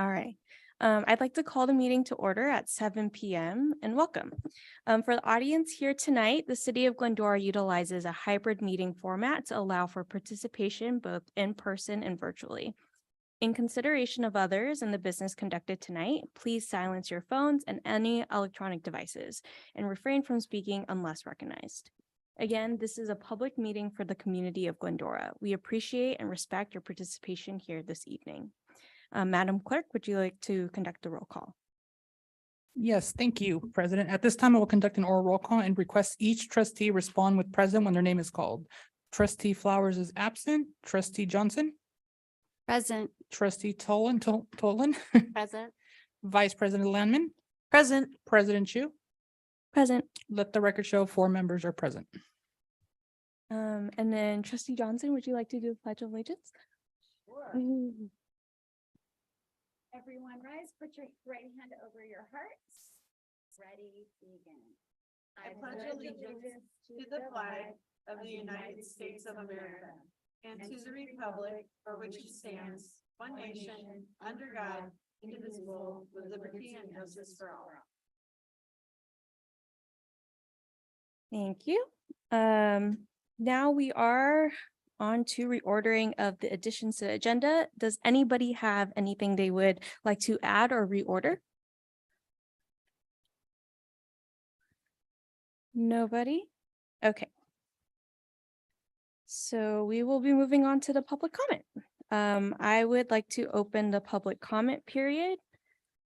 All right. I'd like to call the meeting to order at 7 p.m. and welcome. For the audience here tonight, the City of Glendora utilizes a hybrid meeting format to allow for participation both in person and virtually. In consideration of others and the business conducted tonight, please silence your phones and any electronic devices and refrain from speaking unless recognized. Again, this is a public meeting for the community of Glendora. We appreciate and respect your participation here this evening. Madam Clerk, would you like to conduct the roll call? Yes, thank you, President. At this time, I will conduct an oral roll call and request each trustee respond with present when their name is called. Trustee Flowers is absent. Trustee Johnson, Present. Trustee Tolan, Present. Vice President Landman, Present. President Chu. Present. Let the record show 4 members are present. And then Trustee Johnson, would you like to do the Pledge of Allegiance? Sure. Everyone rise, put your right hand over your hearts. Ready, begin. I pledge allegiance to the flag of the United States of America and to the republic for which it stands, one nation, under God, indivisible, with liberty and justice for all. Thank you. Now we are on to reordering of the additions to the agenda. Does anybody have anything they would like to add or reorder? Nobody? Okay. So we will be moving on to the public comment. I would like to open the public comment period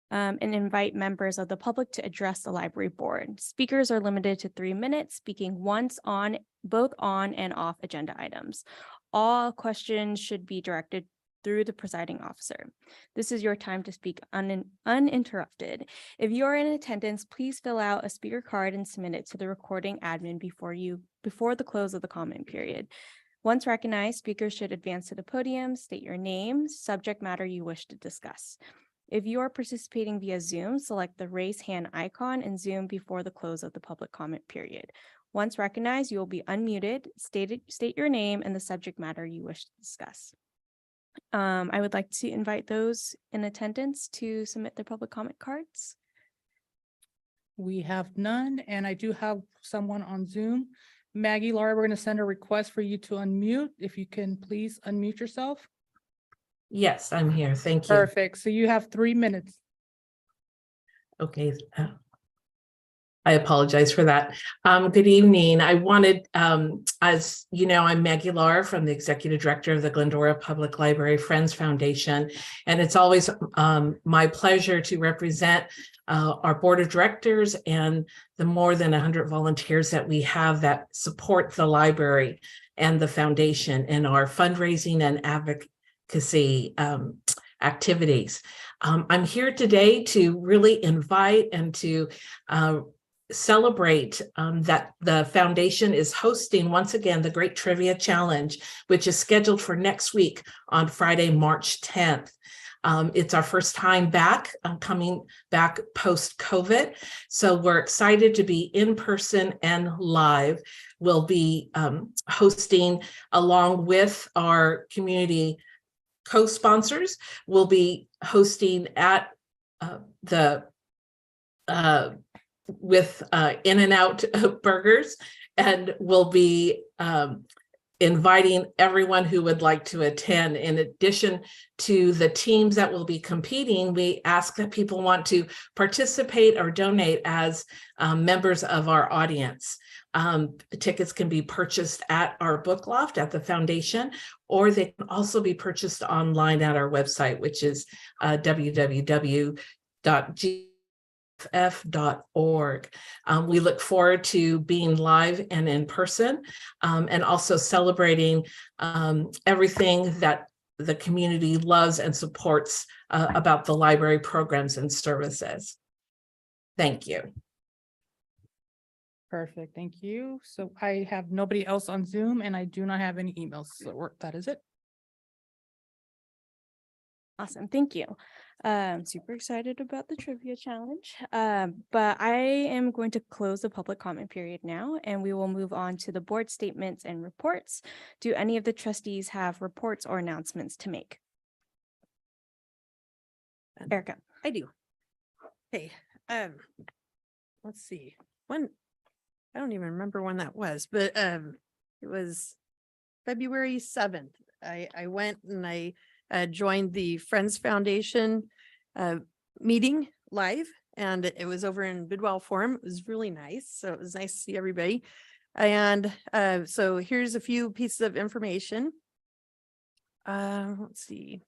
and invite members of the public to address the library board. Speakers are limited to 3 minutes, speaking once on both on and off agenda items. All questions should be directed through the presiding officer. This is your time to speak uninterrupted. If you are in attendance, please fill out a speaker card and submit it to the recording admin before the close of the comment period. Once recognized, speakers should advance to the podium, state your name, subject matter you wish to discuss. If you are participating via Zoom, select the raise hand icon and Zoom before the close of the public comment period. Once recognized, you will be unmuted, state your name and the subject matter you wish to discuss. I would like to invite those in attendance to submit their public comment cards. We have none, and I do have someone on Zoom. Maggie, Laura, we're going to send a request for you to unmute. If you can please unmute yourself. Yes, I'm here. Thank you. Perfect. So you have 3 minutes. Okay. I apologize for that. Good evening. I wanted, as you know, I'm Maggie Lahr from the Executive Director of the Glendora Public Library Friends Foundation, and it's always my pleasure to represent our board of directors and the more than 100 volunteers that we have that support the library and the foundation in our fundraising and advocacy activities. I'm here today to really invite and to celebrate that the foundation is hosting once again the Great Trivia Challenge, which is scheduled for next week on Friday, March 10th. It's our first time back, coming back post-COVID. So we're excited to be in person and live. We'll be hosting along with our community co-sponsors. We'll be hosting at with In-N-Out Burgers, and we'll be inviting everyone who would like to attend. In addition to the teams that will be competing, we ask that people want to participate or donate as members of our audience. Tickets can be purchased at our book loft at the foundation, or they can also be purchased online at our website, which is www.gff.org. We look forward to being live and in person, and also celebrating everything that the community loves and supports about the library programs and services. Thank you. Perfect. Thank you. So I have nobody else on Zoom, and I do not have any emails. So that is it. Awesome. Thank you. Super excited about the trivia challenge. But I am going to close the public comment period now, and we will move on to the board statements and reports. Do any of the trustees have reports or announcements to make? Erica. I do. Hey, let's see, when, I don't even remember when that was, but, it was February 7th. I went and I, joined the Friends Foundation, meeting live, and it was over in Bidwell Forum. It was really nice. So it was nice to see everybody. And, so here's a few pieces of information. Let's see.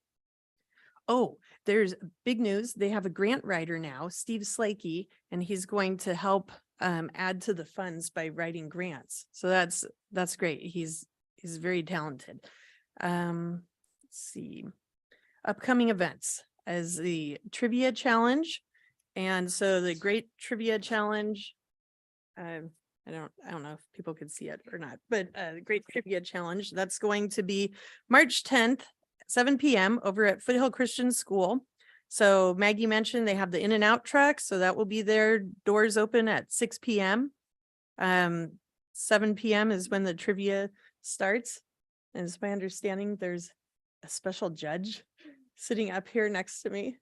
Oh, there's big news. They have a grant writer now, Steve Slakey, and he's going to help add to the funds by writing grants. So that's great. He's very talented. Let's see. Upcoming events as the trivia challenge. And so the Great Trivia Challenge, I don't know if people could see it or not, but the Great Trivia Challenge, that's going to be March 10th, 7 p.m. over at Foothill Christian School. So Maggie mentioned they have the in and out truck, so that will be there. Doors open at 6 p.m. 7 p.m. is when the trivia starts. And it's my understanding there's a special judge sitting up here next to me.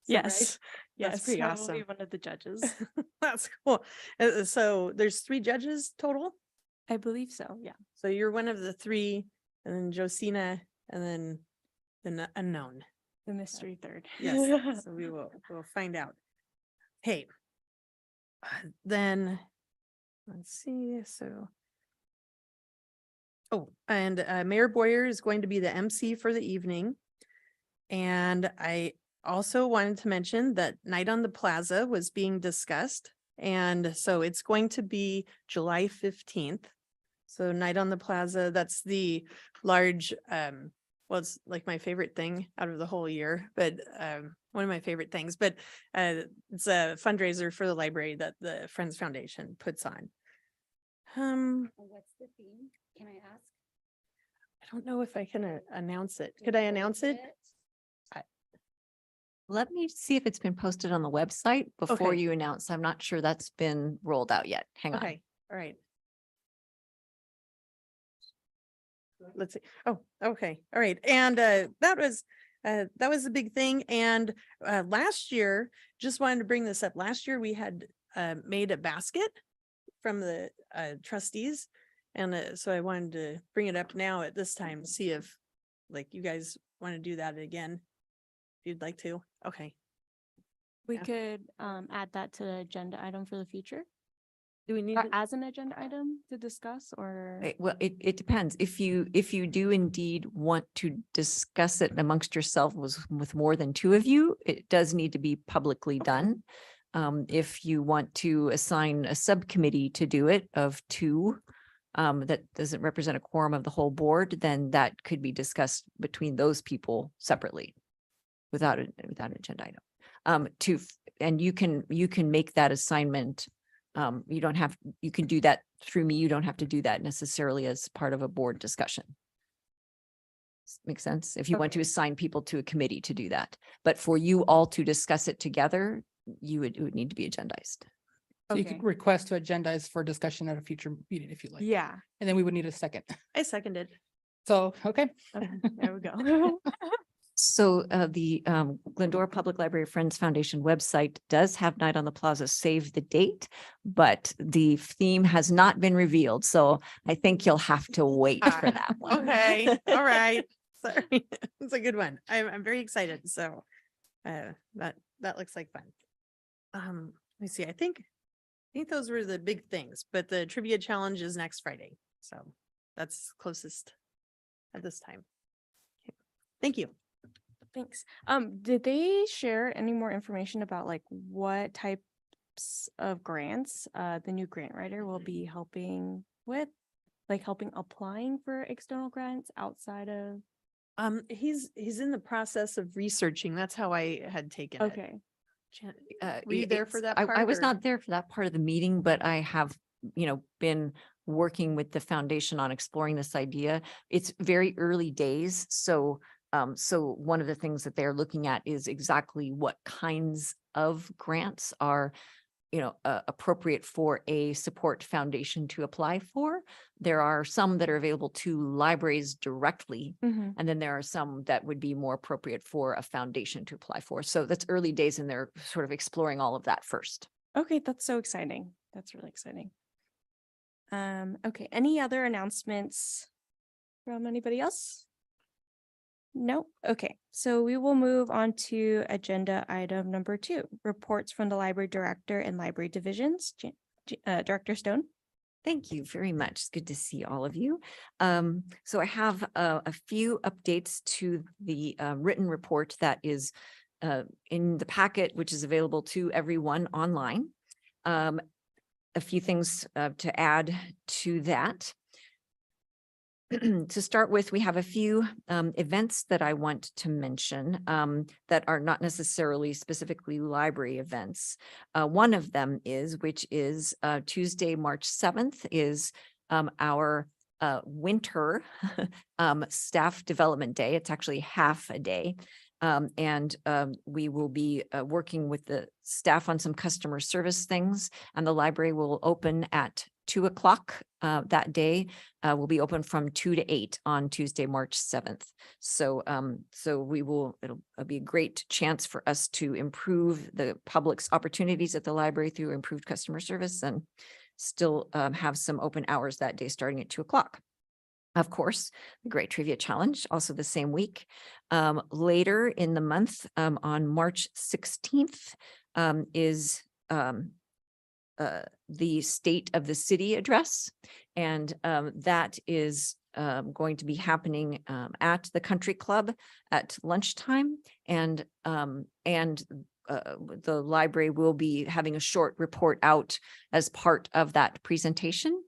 Is that right? Yes. Yes. pretty I will awesome. be one of the judges. That's cool. So there's 3 judges total. I believe so. Yeah. So you're one of the 3, and then Josina, and then the unknown. The mystery third. Yes. So we'll find out. Hey. Then, let's see, so. Oh, and Mayor Boyer is going to be the MC for the evening. And I also wanted to mention that Night on the Plaza was being discussed. And so it's going to be July 15th. So Night on the Plaza, that's the large, well, it's like my favorite thing out of the whole year, but one of my favorite things, but it's a fundraiser for the library that the Friends Foundation puts on. What's the theme? Can I ask? I don't know if I can announce it. Could I announce it? Let me see if it's been posted on the website before Okay. you announce. I'm not sure that's been rolled out yet. Hang on. Okay, all right. Let's see. Oh, okay, all right. And that was a big thing. And last year, just wanted to bring this up. Last year, we had made a basket from the trustees. And so I wanted to bring it up now at this time, see if like you guys want to do that again. If you'd like to. Okay. We Yeah. could add that to the agenda item for the future, Do we need or to? as an agenda item to discuss, or? Well, it depends. If you do indeed want to discuss it amongst yourself with more than 2 of you, it does need to be publicly done. If you want to assign a subcommittee to do it of 2, that doesn't represent a quorum of the whole board, then that could be discussed between those people separately without an agenda item. And you can make that assignment. You can do that through me. You don't have to do that necessarily as part of a board discussion. Makes sense? If you want to assign people to a committee to do that, but for you all to discuss it together, it would need to be agendized. So you Okay. could request to agendize for discussion at a future meeting if you like. Yeah. And then we would need a second. I seconded. So, okay. Okay, there we go. So the Glendora Public Library Friends Foundation website does have Night on the Plaza save the date, but the theme has not been revealed. So I think you'll have to wait for that one. Okay, all right. Sorry. It's a good one. I'm very excited. So that looks like fun. Let me see. I think those were the big things, but the trivia challenge is next Friday. So that's closest at this time. Okay. Thank you. Thanks. Did they share any more information about like what types of grants the new grant writer will be helping with? Like helping applying for external grants outside of? He's in the process of researching. That's how I had taken it. Okay. Were you there for that I part, was or- not there for that part of the meeting, but I have, been working with the foundation on exploring this idea. It's very early days. So one of the things that they're looking at is exactly what kinds of grants are appropriate for a support foundation to apply for. There are some that are available to libraries directly, Mhm. and then there are some that would be more appropriate for a foundation to apply for. So that's early days, and they're sort of exploring all of that first. Okay, that's so exciting. That's really exciting. Okay, any other announcements from anybody else? No? Okay, so we will move on to agenda item number 2, reports from the library director and library divisions. Director Stone? Thank you very much. It's good to see all of you. So I have a few updates to the written report that is in the packet, which is available to everyone online. A few things to add to that. To start with, we have a few events that I want to mention that are not necessarily specifically library events. One of them is, which is Tuesday, March 7th, is our winter staff development day. It's actually half a day. And we will be working with the staff on some customer service things, and the library will open at 2 o'clock that day. Will be open from 2 to 8 on Tuesday, March 7th. So it'll be a great chance for us to improve the public's opportunities at the library through improved customer service, and still have some open hours that day starting at 2 o'clock. Of course, the Great Trivia Challenge, also the same week. Later in the month, on March 16th, is the State of the City address. And that is going to be happening at the Country Club at lunchtime. And the library will be having a short report out as part of that presentation,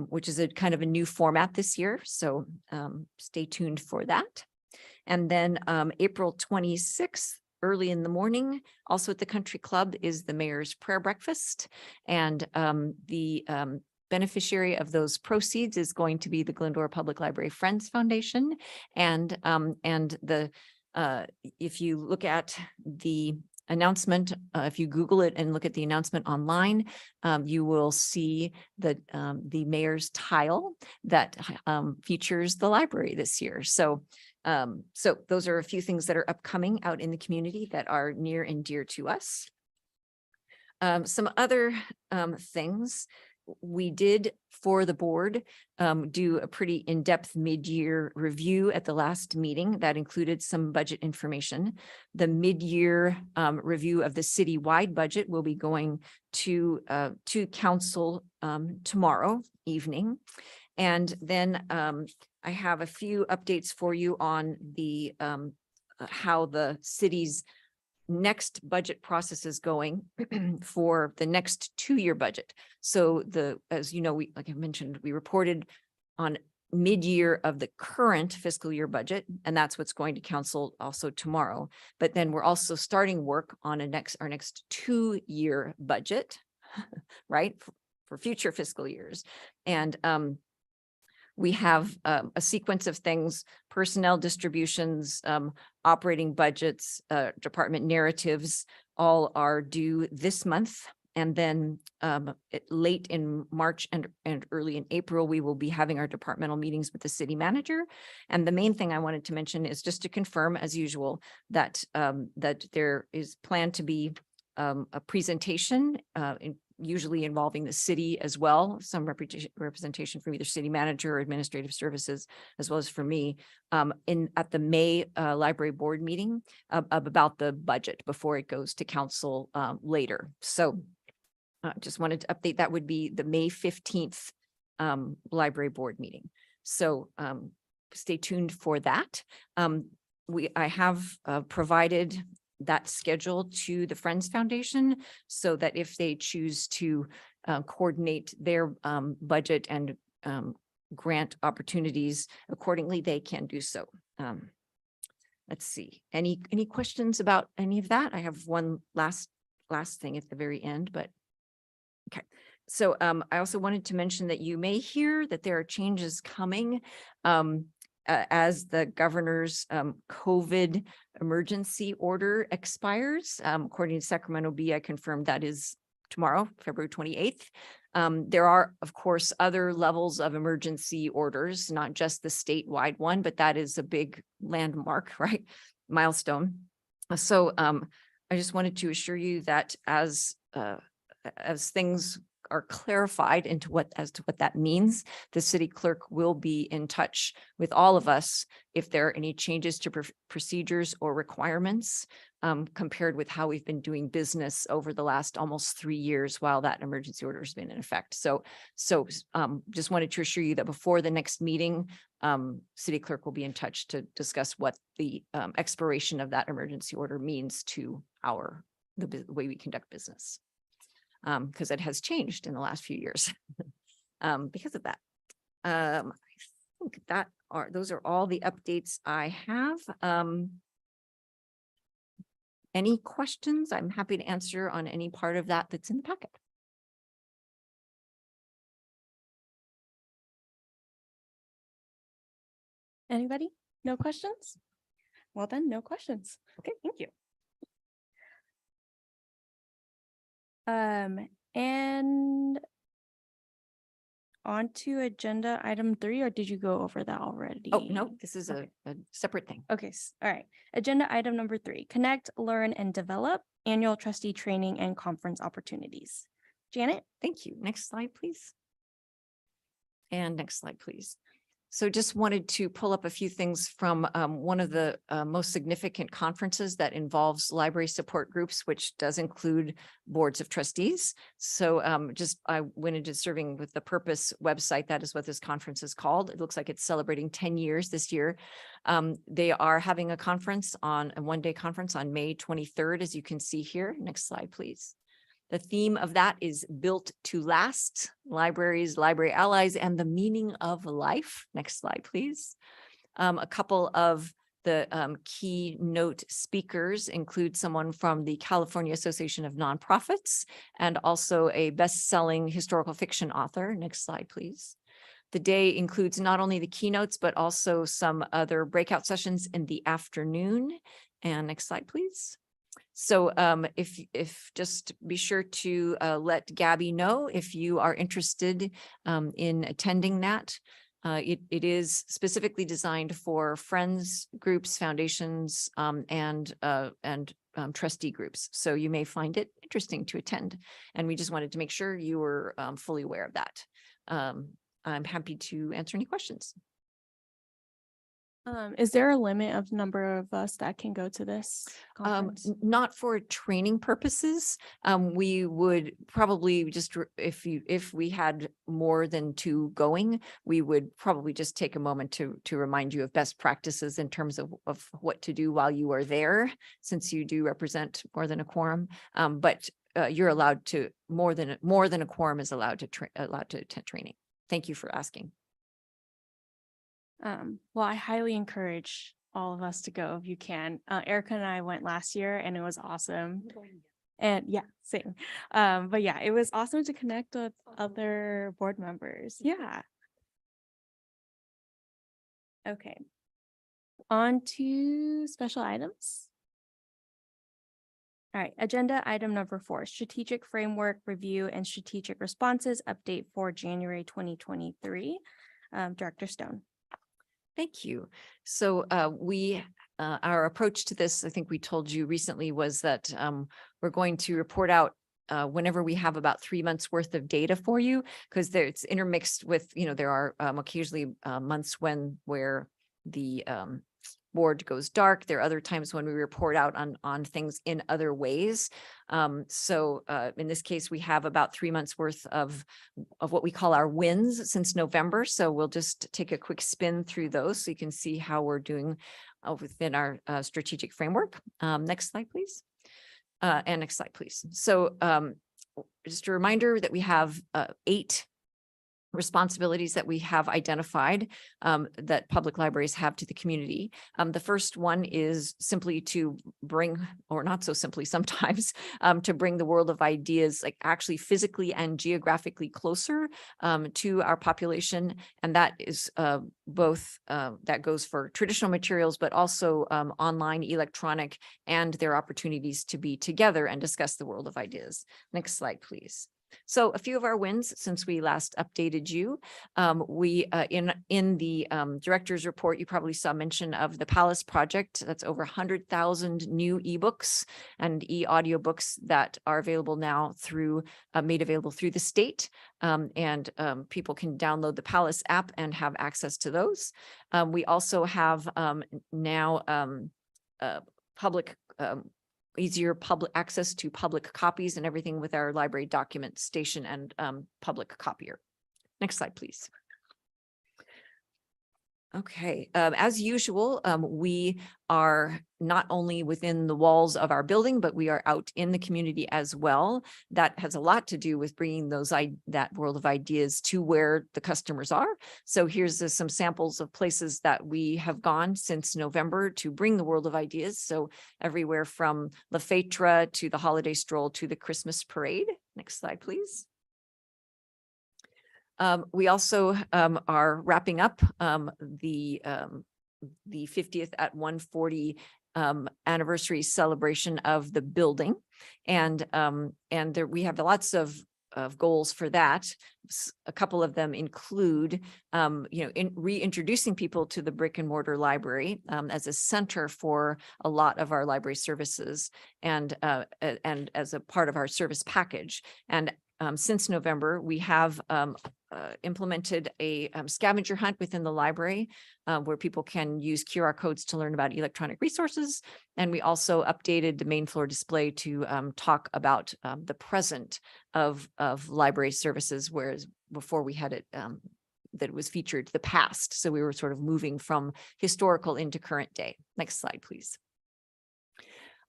which is a kind of a new format this year. So stay tuned for that. And then April 26th, early in the morning, also at the Country Club, is the Mayor's Prayer Breakfast. And the beneficiary of those proceeds is going to be the Glendora Public Library Friends Foundation. And if you look at the announcement, if you Google it and look at the announcement online, you will see the mayor's tile that features the library this year. So those are a few things that are upcoming out in the community that are near and dear to us. Some other things. We did, for the board, do a pretty in-depth mid-year review at the last meeting that included some budget information. The mid-year review of the citywide budget will be going to council tomorrow evening. And then I have a few updates for you on the how the city's next budget process is going for the next 2-year budget. So as you know, like I mentioned, we reported on mid-year of the current fiscal year budget, and that's what's going to council also tomorrow. But then we're also starting work on our next 2-year budget, right, for future fiscal years. And we have a sequence of things: personnel distributions, operating budgets, department narratives, all are due this month. And then late in March and early in April, we will be having our departmental meetings with the city manager. And the main thing I wanted to mention is just to confirm, as usual, that there is planned to be a presentation usually involving the city as well, some representation from either city manager or administrative services, as well as for me, at the May library board meeting about the budget before it goes to council later. So just wanted to update. That would be the May 15th library board meeting. So stay tuned for that. I have provided that schedule to the Friends Foundation so that if they choose to coordinate their budget and grant opportunities accordingly, they can do so. Let's see, any questions about any of that? I have one last thing at the very end, but okay. So I also wanted to mention that you may hear that there are changes coming as the governor's COVID emergency order expires. According to Sacramento Bee, I confirmed that is tomorrow, February 28th. There are, of course, other levels of emergency orders, not just the statewide one, but that is a big landmark, right? Milestone. So I just wanted to assure you that as things are clarified as to what that means, the city clerk will be in touch with all of us if there are any changes to procedures or requirements compared with how we've been doing business over the last almost 3 years while that emergency order has been in effect. So just wanted to assure you that before the next meeting, city clerk will be in touch to discuss what the expiration of that emergency order means to the way we conduct business. Because it has changed in the last few years because of that. I think those are all the updates I have. Any questions? I'm happy to answer on any part of that that's in the packet. Anybody? No questions? Well then, no questions. Okay, thank you. And on to agenda item 3, or did you go over that already? Oh, no, this is Okay. a separate thing. Okay, all right. Agenda item number 3, connect, learn, and develop annual trustee training and conference opportunities. Janet? Thank you. Next slide, please. And next slide, please. So just wanted to pull up a few things from one of the most significant conferences that involves library support groups, which does include boards of trustees. So I went into Serving with the Purpose website. That is what this conference is called. It looks like it's celebrating 10 years this year. They are having a one-day conference on May 23rd, as you can see here. Next slide, please. The theme of that is Built to Last, Libraries, Library Allies, and the Meaning of Life. Next slide, please. A couple of the keynote speakers include someone from the California Association of Nonprofits and also a best-selling historical fiction author. Next slide, please. The day includes not only the keynotes, but also some other breakout sessions in the afternoon. And next slide, please. So if just be sure to let Gabby know if you are interested in attending that. It is specifically designed for friends, groups, foundations, and trustee groups. So you may find it interesting to attend. And we just wanted to make sure you were fully aware of that. I'm happy to answer any questions. Is there a limit of number of us that can go to this conference? Not for training purposes. We would probably just, if we had more than 2 going, we would probably just take a moment to remind you of best practices in terms of what to do while you are there, since you do represent more than a quorum. But you're allowed to, more than a quorum is allowed to attend training. Thank you for asking. Well, I highly encourage all of us to go if you can. Erica and I went last year and it was awesome. And yeah, same. But yeah, it was awesome to connect with other board members. Yeah. Okay. On to special items. All right, agenda item number 4, strategic framework review and strategic responses update for January 2023. Director Stone. Thank you. So our approach to this, I think we told you recently, was that we're going to report out whenever we have about 3 months worth of data for you, because it's intermixed with, there are occasionally months where the board goes dark. There are other times when we report out on things in other ways. So in this case, we have about 3 months worth of what we call our wins since November. So we'll just take a quick spin through those so you can see how we're doing within our strategic framework. Next slide, please. And next slide, please. So just a reminder that we have 8 responsibilities that we have identified that public libraries have to the community. The first one is simply to bring, or not so simply sometimes, to bring the world of ideas like actually physically and geographically closer to our population. And that is both, that goes for traditional materials, but also online, electronic, and their opportunities to be together and discuss the world of ideas. Next slide, please. So a few of our wins since we last updated you. We in the director's report, you probably saw mention of the Palace Project. That's over 100,000 new ebooks and e-audiobooks that are available now through made available through the state. People can download the Palace app and have access to those. We also have now public easier public access to public copies and everything with our library document station and public copier. Next slide, please. Okay, as usual, we are not only within the walls of our building, but we are out in the community as well. That has a lot to do with bringing that world of ideas to where the customers are. So here's some samples of places that we have gone since November to bring the world of ideas. So everywhere from La Fetra to the holiday stroll to the Christmas parade. Next slide, please. We also are wrapping up the 50th at 140 anniversary celebration of the building, and there we have lots of goals for that. A couple of them include, reintroducing people to the brick and mortar library as a center for a lot of our library services, and as a part of our service package. And since November, we have implemented a scavenger hunt within the library where people can use QR codes to learn about electronic resources. And we also updated the main floor display to talk about the present of library services, whereas before we had it that it was featured the past. So we were sort of moving from historical into current day. Next slide, please.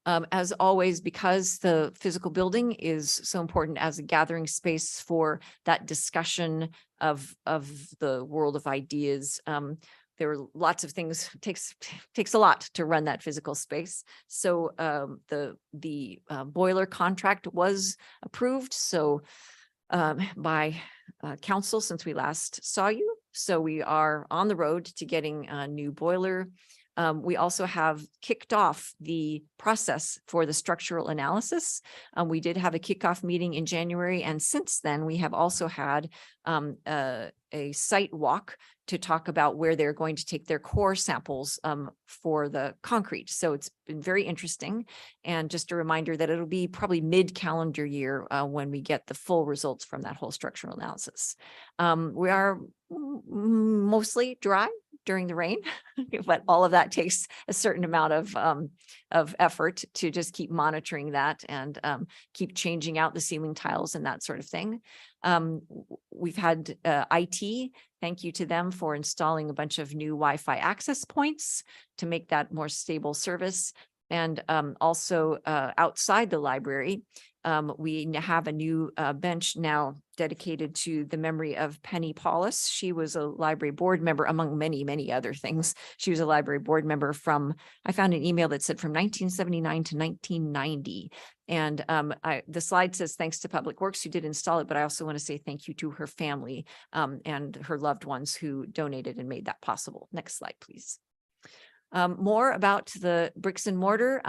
As always, because the physical building is so important as a gathering space for that discussion of the world of ideas, there are lots of things, takes a lot to run that physical space. So the boiler contract was approved by council since we last saw you. So we are on the road to getting a new boiler. We also have kicked off the process for the structural analysis. We did have a kickoff meeting in January, and since then we have also had a site walk to talk about where they're going to take their core samples for the concrete. So it's been very interesting. And just a reminder that it'll be probably mid-calendar year when we get the full results from that whole structural analysis. We are mostly dry during the rain, but all of that takes a certain amount of effort to just keep monitoring that and keep changing out the ceiling tiles and that sort of thing. We've had IT, thank you to them for installing a bunch of new Wi-Fi access points to make that more stable service. And also outside the library, we have a new bench now dedicated to the memory of Penny Paulus. She was a library board member, among many, many other things. She was a library board member from, I found an email that said from 1979 to 1990. And the slide says, thanks to Public Works who did install it, but I also want to say thank you to her family and her loved ones who donated and made that possible. Next slide, please. More about the bricks and mortar.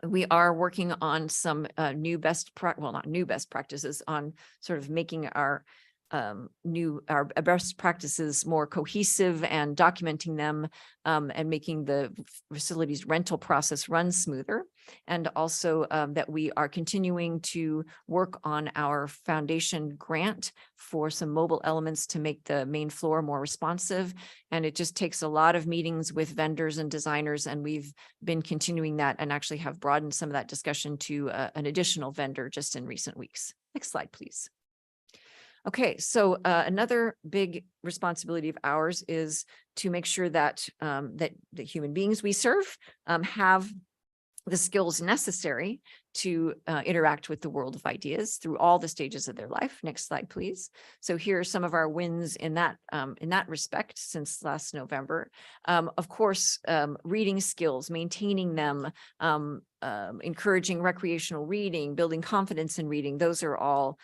We are working on some new best practices on sort of making our best practices more cohesive and documenting them and making the facilities rental process run smoother. And also that we are continuing to work on our foundation grant for some mobile elements to make the main floor more responsive. And it just takes a lot of meetings with vendors and designers. And we've been continuing that and actually have broadened some of that discussion to an additional vendor just in recent weeks. Next slide, please. Okay, so another big responsibility of ours is to make sure that that the human beings we serve have the skills necessary to interact with the world of ideas through all the stages of their life. Next slide, please. So here are some of our wins in that respect since last November. Of course, reading skills, maintaining them, encouraging recreational reading, building confidence in reading. Those are all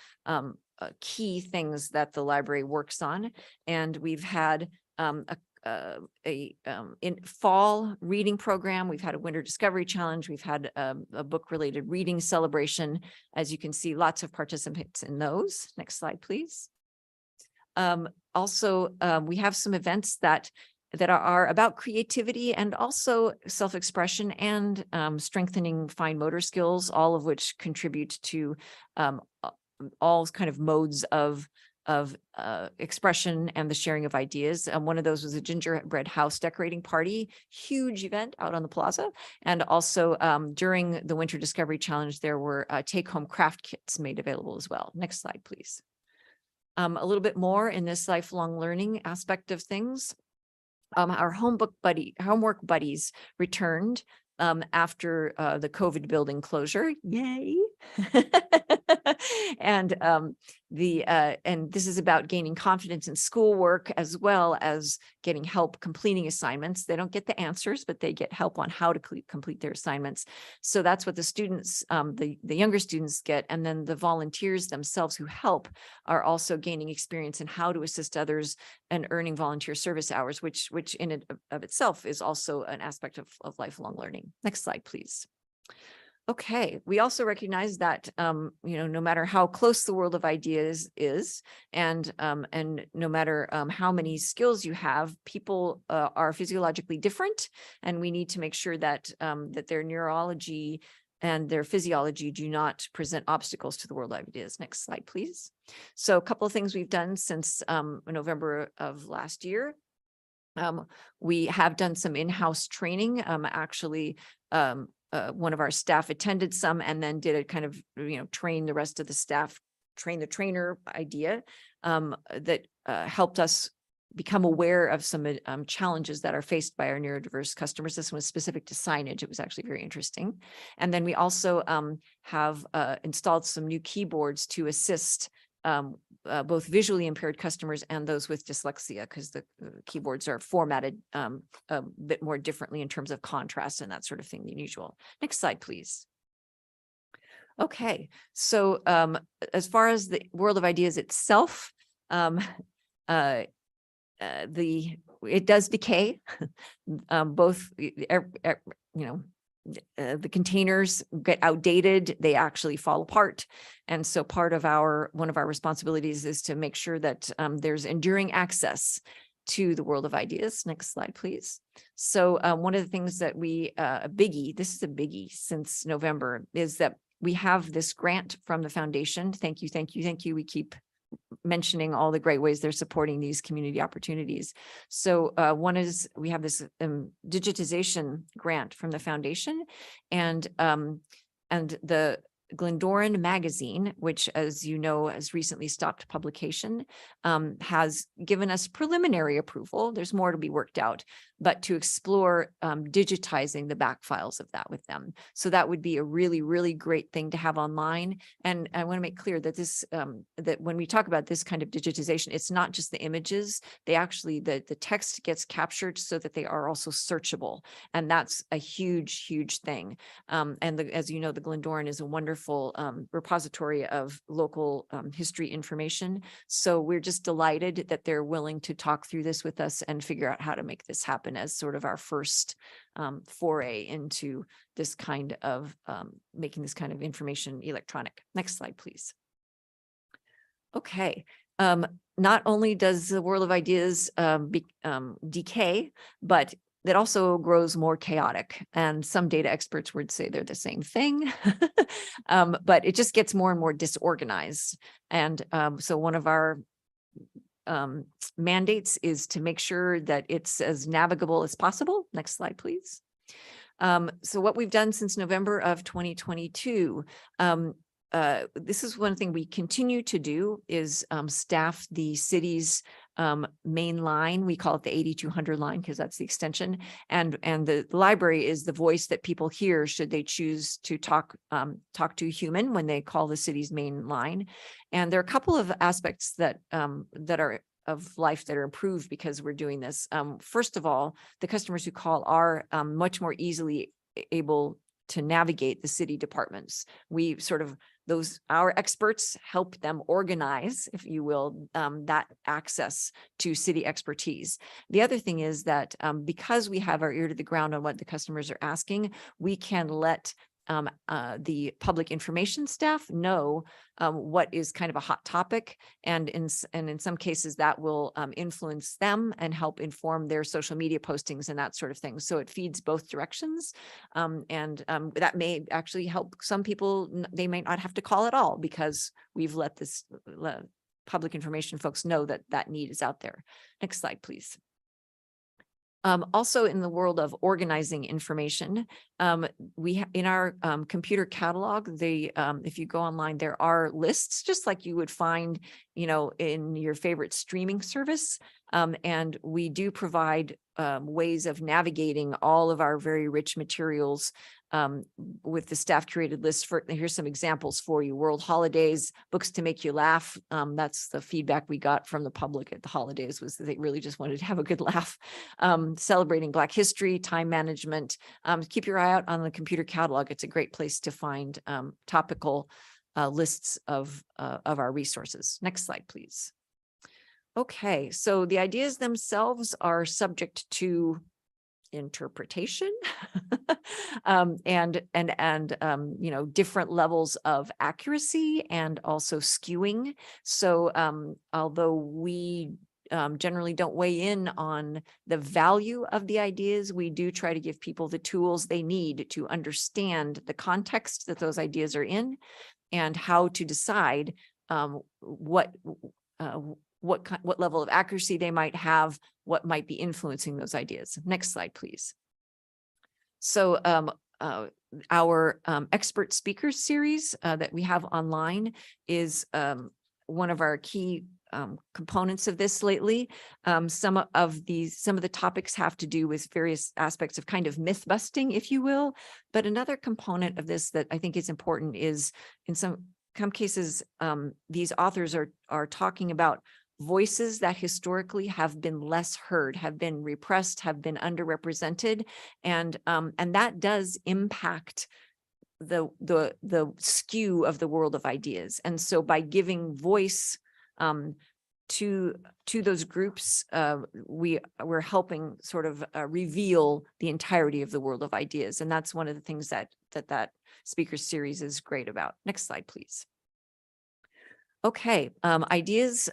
key things that the library works on. And we've had in fall reading program. We've had a winter discovery challenge. We've had a book related reading celebration. As you can see, lots of participants in those. Next slide, please. Also, we have some events that are about creativity and also self-expression and strengthening fine motor skills, all of which contribute to all kind of modes of expression and the sharing of ideas. One of those was a gingerbread house decorating party, huge event out on the plaza. And also during the Winter Discovery Challenge, there were take-home craft kits made available as well. Next slide, please. A little bit more in this lifelong learning aspect of things. Our homework buddies returned after the COVID building closure. Yay. And this is about gaining confidence in schoolwork as well as getting help completing assignments. They don't get the answers, but they get help on how to complete their assignments. So that's what the students, the younger students get. And then the volunteers themselves who help are also gaining experience in how to assist others and earning volunteer service hours, which in and of itself is also an aspect of lifelong learning. Next slide, please. Okay, we also recognize that no matter how close the world of ideas is, and no matter how many skills you have, people are physiologically different, and we need to make sure that that their neurology and their physiology do not present obstacles to the world of ideas. Next slide, please. So a couple of things we've done since November of last year. We have done some in-house training. Actually, one of our staff attended some and then did a kind of, train the rest of the staff, train the trainer idea that helped us become aware of some challenges that are faced by our neurodiverse customers. This one was specific to signage. It was actually very interesting. And then we also have installed some new keyboards to assist both visually impaired customers and those with dyslexia, because the keyboards are formatted a bit more differently in terms of contrast and that sort of thing than usual. Next slide, please. Okay, so as far as the world of ideas itself, it does decay. Both, the containers get outdated, they actually fall apart. And so part of one of our responsibilities is to make sure that there's enduring access to the world of ideas. Next slide, please. So one of the things that this is a biggie since November, is that we have this grant from the foundation. Thank you, thank you, thank you. We keep mentioning all the great ways they're supporting these community opportunities. So one is we have this digitization grant from the foundation, and the Glendoran magazine, which, as you know, has recently stopped publication, has given us preliminary approval. There's more to be worked out, but to explore digitizing the back files of that with them. So that would be a really, really great thing to have online. And I want to make clear that this, that when we talk about this kind of digitization, it's not just the images. They actually, the text gets captured so that they are also searchable. And that's a huge, huge thing. As you know, the Glendoran is a wonderful repository of local history information. So we're just delighted that they're willing to talk through this with us and figure out how to make this happen as sort of our first foray into this kind of making this kind of information electronic. Next slide, please. Okay. Not only does the world of ideas decay, but that also grows more chaotic. And some data experts would say they're the same thing, but it just gets more and more disorganized. And so one of our mandates is to make sure that it's as navigable as possible. Next slide, please. So what we've done since November of 2022, this is one thing we continue to do, is staff the city's main line. We call it the 8200 line because that's the extension. And the library is the voice that people hear should they choose to talk to a human when they call the city's main line. And there are a couple of aspects that are of life that are improved because we're doing this. First of all, the customers who call are much more easily able to navigate the city departments. We sort of, our experts help them organize, if you will, that access to city expertise. The other thing is that because we have our ear to the ground on what the customers are asking, we can let the public information staff know what is kind of a hot topic, and in some cases that will influence them and help inform their social media postings and that sort of thing. So it feeds both directions, and that may actually help some people. They may not have to call at all because we've let this public information folks know that that need is out there. Next slide, please. Also in the world of organizing information, we in our computer catalog, if you go online, there are lists just like you would find, in your favorite streaming service. And we do provide ways of navigating all of our very rich materials with the staff curated list. Here's some examples for you. World holidays, books to make you laugh. That's the feedback we got from the public at the holidays, was that they really just wanted to have a good laugh. Celebrating Black history, time management. Keep your eye out on the computer catalog. It's a great place to find topical lists of our resources. Next slide, please. Okay, so the ideas themselves are subject to interpretation and different levels of accuracy and also skewing. So although we generally don't weigh in on the value of the ideas, we do try to give people the tools they need to understand the context that those ideas are in and how to decide what level of accuracy they might have, what might be influencing those ideas. Next slide, please. So our expert speakers series that we have online is one of our key components of this lately. Some of the topics have to do with various aspects of kind of myth busting, if you will. But another component of this that I think is important is in some cases, these authors are talking about voices that historically have been less heard, have been repressed, have been underrepresented, and that does impact the skew of the world of ideas. And so by giving voice to those groups, we're helping sort of reveal the entirety of the world of ideas, and that's one of the things that speaker series is great about. Next slide, please. Okay, ideas,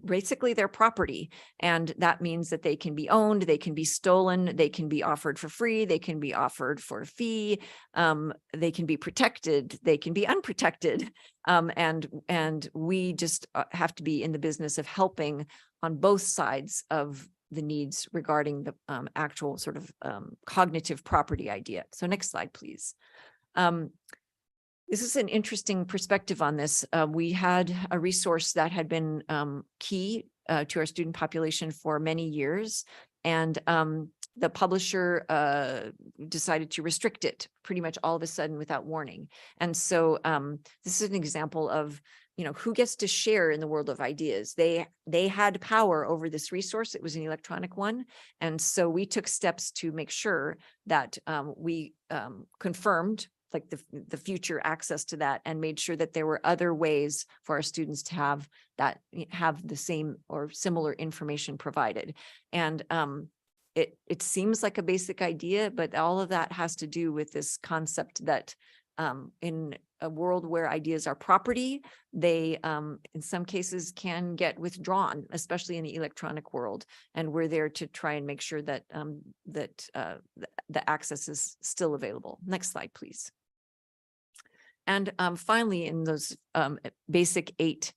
basically they're property, and that means that they can be owned, they can be stolen, they can be offered for free, they can be offered for a fee, they can be protected, they can be unprotected, and we just have to be in the business of helping on both sides of the needs regarding the actual sort of cognitive property idea. So next slide, please. This is an interesting perspective on this. We had a resource that had been key to our student population for many years, and the publisher decided to restrict it pretty much all of a sudden without warning. And so this is an example of who gets to share in the world of ideas. They had power over this resource. It was an electronic one. And so we took steps to make sure that we confirmed like the future access to that, and made sure that there were other ways for our students to have the same or similar information provided. And it seems like a basic idea, but all of that has to do with this concept that in a world where ideas are property, they in some cases can get withdrawn, especially in the electronic world. And we're there to try and make sure that the access is still available. Next slide, please. And finally, in those basic 8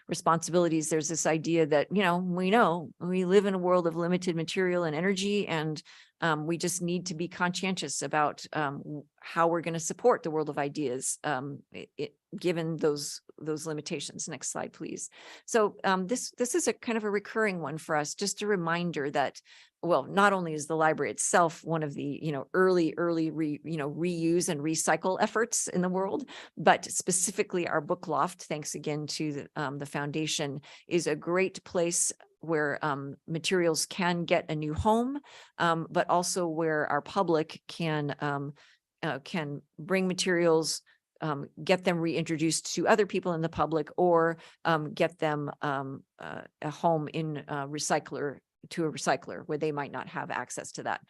responsibilities, there's this idea that, we live in a world of limited material and energy, and we just need to be conscientious about how we're going to support the world of ideas given those limitations. Next slide, please. So this is a kind of a recurring one for us, just a reminder that, well, not only is the library itself one of the, early reuse and recycle efforts in the world, but specifically our book loft, thanks again to the foundation, is a great place where materials can get a new home, but also where our public can bring materials, get them reintroduced to other people in the public, or get them a home in a recycler, to a recycler where they might not have access to that,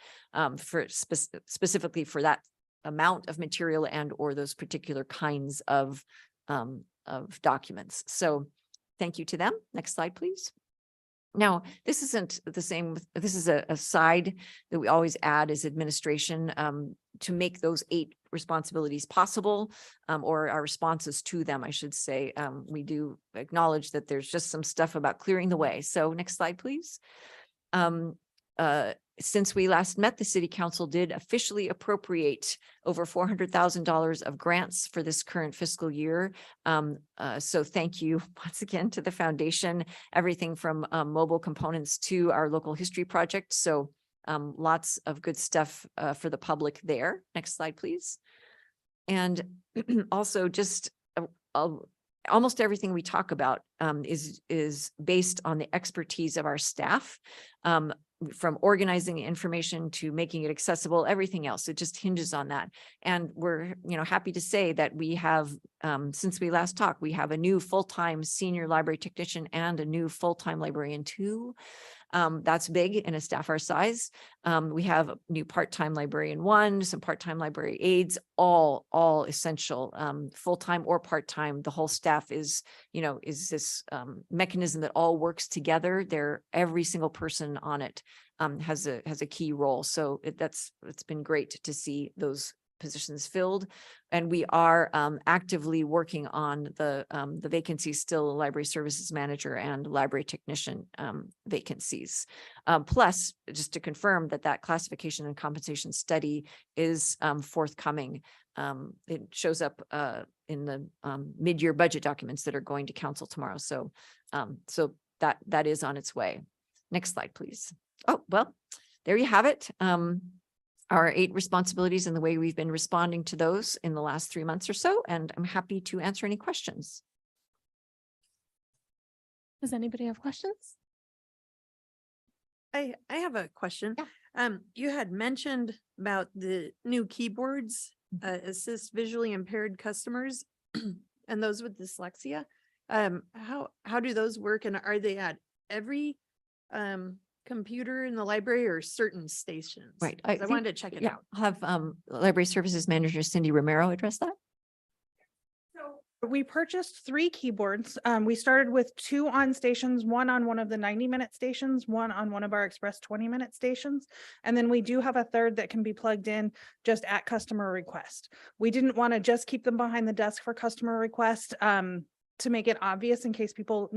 for specifically for that amount of material and or those particular kinds of documents. So thank you to them. Next slide, please. Now, this isn't the same. This is a side that we always add as administration to make those 8 responsibilities possible, or our responses to them, I should say. We do acknowledge that there's just some stuff about clearing the way. So next slide, please. Since we last met, the City Council did officially appropriate over $400,000 of grants for this current fiscal year. So thank you once again to the foundation, everything from mobile components to our local history project. So lots of good stuff for the public there. Next slide, please. And also just almost everything we talk about is based on the expertise of our staff, from organizing information to making it accessible, everything else. It just hinges on that. And we're, happy to say that we have, since we last talked, we have a new full-time senior library technician and a new full-time librarian too. That's big in a staff our size. We have a new part-time librarian 1, some part-time library aides, all essential, full-time or part-time. The whole staff is this mechanism that all works together. Every single person on it has a key role. So it's been great to see those positions filled, and we are actively working on the vacancies, still library services manager and library technician vacancies. Plus, just to confirm that classification and compensation study is forthcoming. It shows up in the mid-year budget documents that are going to council tomorrow. So that is on its way. Next slide, please. Oh, well, there you have it. Our 8 responsibilities and the way we've been responding to those in the last 3 months or so. And I'm happy to answer any questions. Does anybody have questions? I have a question. You had mentioned about the new keyboards, assist visually impaired customers and those with dyslexia. How do those work, and are they at every computer in the library or certain stations? Right. 'Cause I wanted to check it out. I'll have library services manager Cindy Romero address that. We purchased 3 keyboards. We started with 2 on stations, 1 on one of the 90-minute stations, 1 on one of our express 20-minute stations. And then we do have a 3rd that can be plugged in just at customer request. We didn't want to just keep them behind the desk for customer request to make it obvious in case people,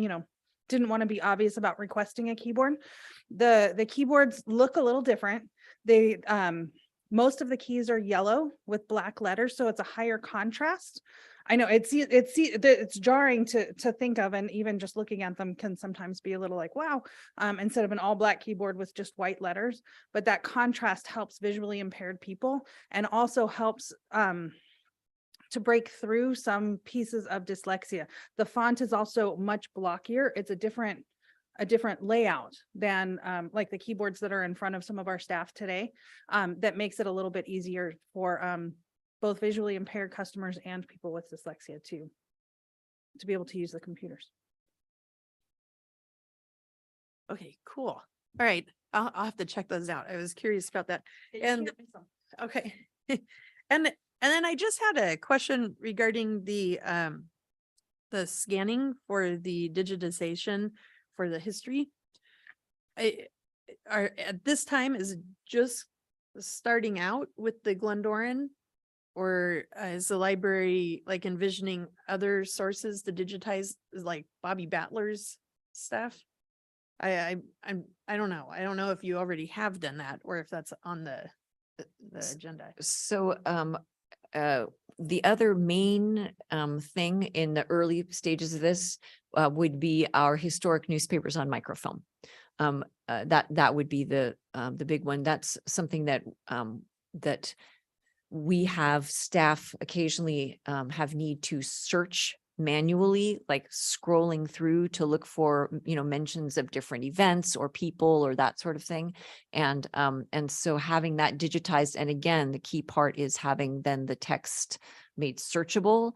didn't want to be obvious about requesting a keyboard. The keyboards look a little different. They most of the keys are yellow with black letters, so it's a higher contrast. I know it's jarring to think of, and even just looking at them can sometimes be a little like, wow, instead of an all black keyboard with just white letters. But that contrast helps visually impaired people, and also helps to break through some pieces of dyslexia. The font is also much blockier. It's a different layout than like the keyboards that are in front of some of our staff today. That makes it a little bit easier for both visually impaired customers and people with dyslexia to be able to use the computers. Okay, cool. All right. I'll have to check those out. I was curious about that. And okay. And then I just had a question regarding the scanning for the digitization for the history. At this time, is it just starting out with the Glendoran, or is the library like envisioning other sources to digitize, like Bobby Battler's stuff? I don't know. I don't know if you already have done that or if that's on the agenda. So the other main thing in the early stages of this would be our historic newspapers on microfilm. That would be the big one. That's something that that we have staff occasionally have need to search manually, like scrolling through to look for, mentions of different events or people or that sort of thing. And so having that digitized, and again, the key part is having then the text made searchable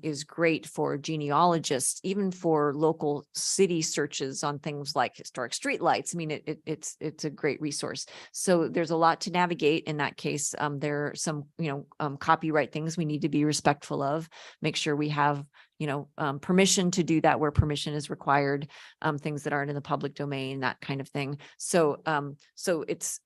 is great for genealogists, even for local city searches on things like historic streetlights. I mean, it's a great resource. So there's a lot to navigate in that case. There are some, copyright things we need to be respectful of, make sure we have, permission to do that where permission is required, things that aren't in the public domain, that kind of thing. So, it's,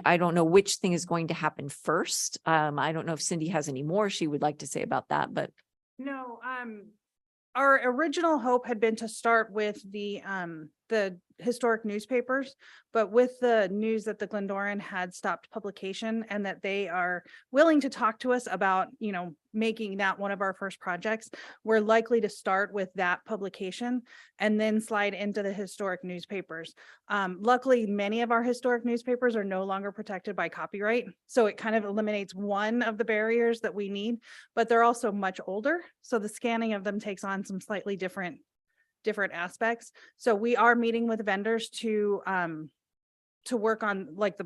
I don't know which thing is going to happen first. I don't know if Cindy has any more she would like to say about that, but No, our original hope had been to start with the historic newspapers, but with the news that the Glendoran had stopped publication and that they are willing to talk to us about, making that one of our first projects, we're likely to start with that publication and then slide into the historic newspapers. Luckily, many of our historic newspapers are no longer protected by copyright, so it kind of eliminates one of the barriers that we need, but they're also much older, so the scanning of them takes on some slightly different aspects. So we are meeting with vendors to work on like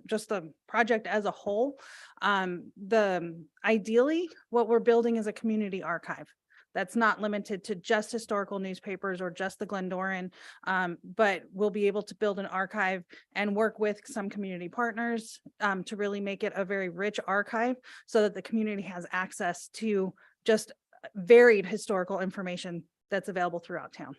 just the project as a whole. Ideally, what we're building is a community archive that's not limited to just historical newspapers or just the Glendoran, but we'll be able to build an archive and work with some community partners to really make it a very rich archive so that the community has access to just varied historical information that's available throughout town.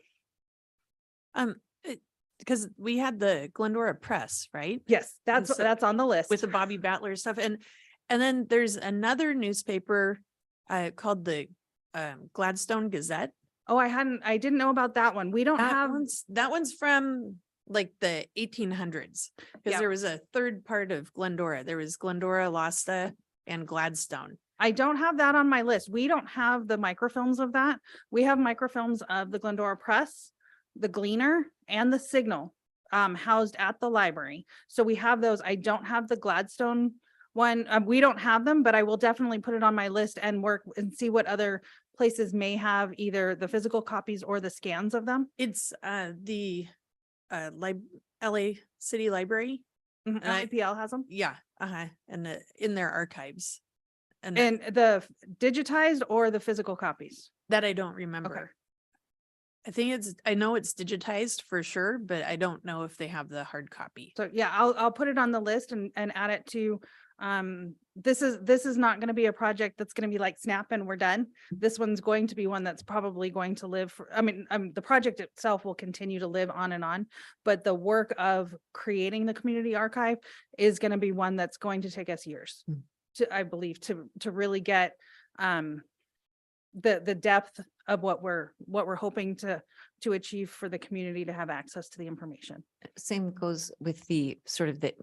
Because we had the Glendora Press, right? Yes, that's so- that's on the list. With the Bobby Battler stuff. And then there's another newspaper called the Gladstone Gazette. Oh, I didn't know about that one. We don't have, That one's from like the 1800s, because Yeah. there was a third part of Glendora. There was Glendora, Lasta, and Gladstone. I don't have that on my list. We don't have the microfilms of that. We have microfilms of the Glendora Press, the Gleaner, and the Signal housed at the library. So we have those. I don't have the Gladstone one. We don't have them, but I will definitely put it on my list and work and see what other places may have either the physical copies or the scans of them. It's the LA City Library. Mhm, I- LAPL has them. Yeah, and in their archives. And And the digitized or the physical copies? that I don't remember. I know it's digitized for sure, but I don't know if they have the hard copy. So yeah, I'll put it on the list and add it to, this is not going to be a project that's going to be like snap and we're done. This one's going to be one that's probably going to live for, the project itself will continue to live on and on, but the work of creating the community archive is going to be one that's going to take us years I believe to really get, the depth of what we're hoping to achieve for the community to have access to the information. same goes with the sort of the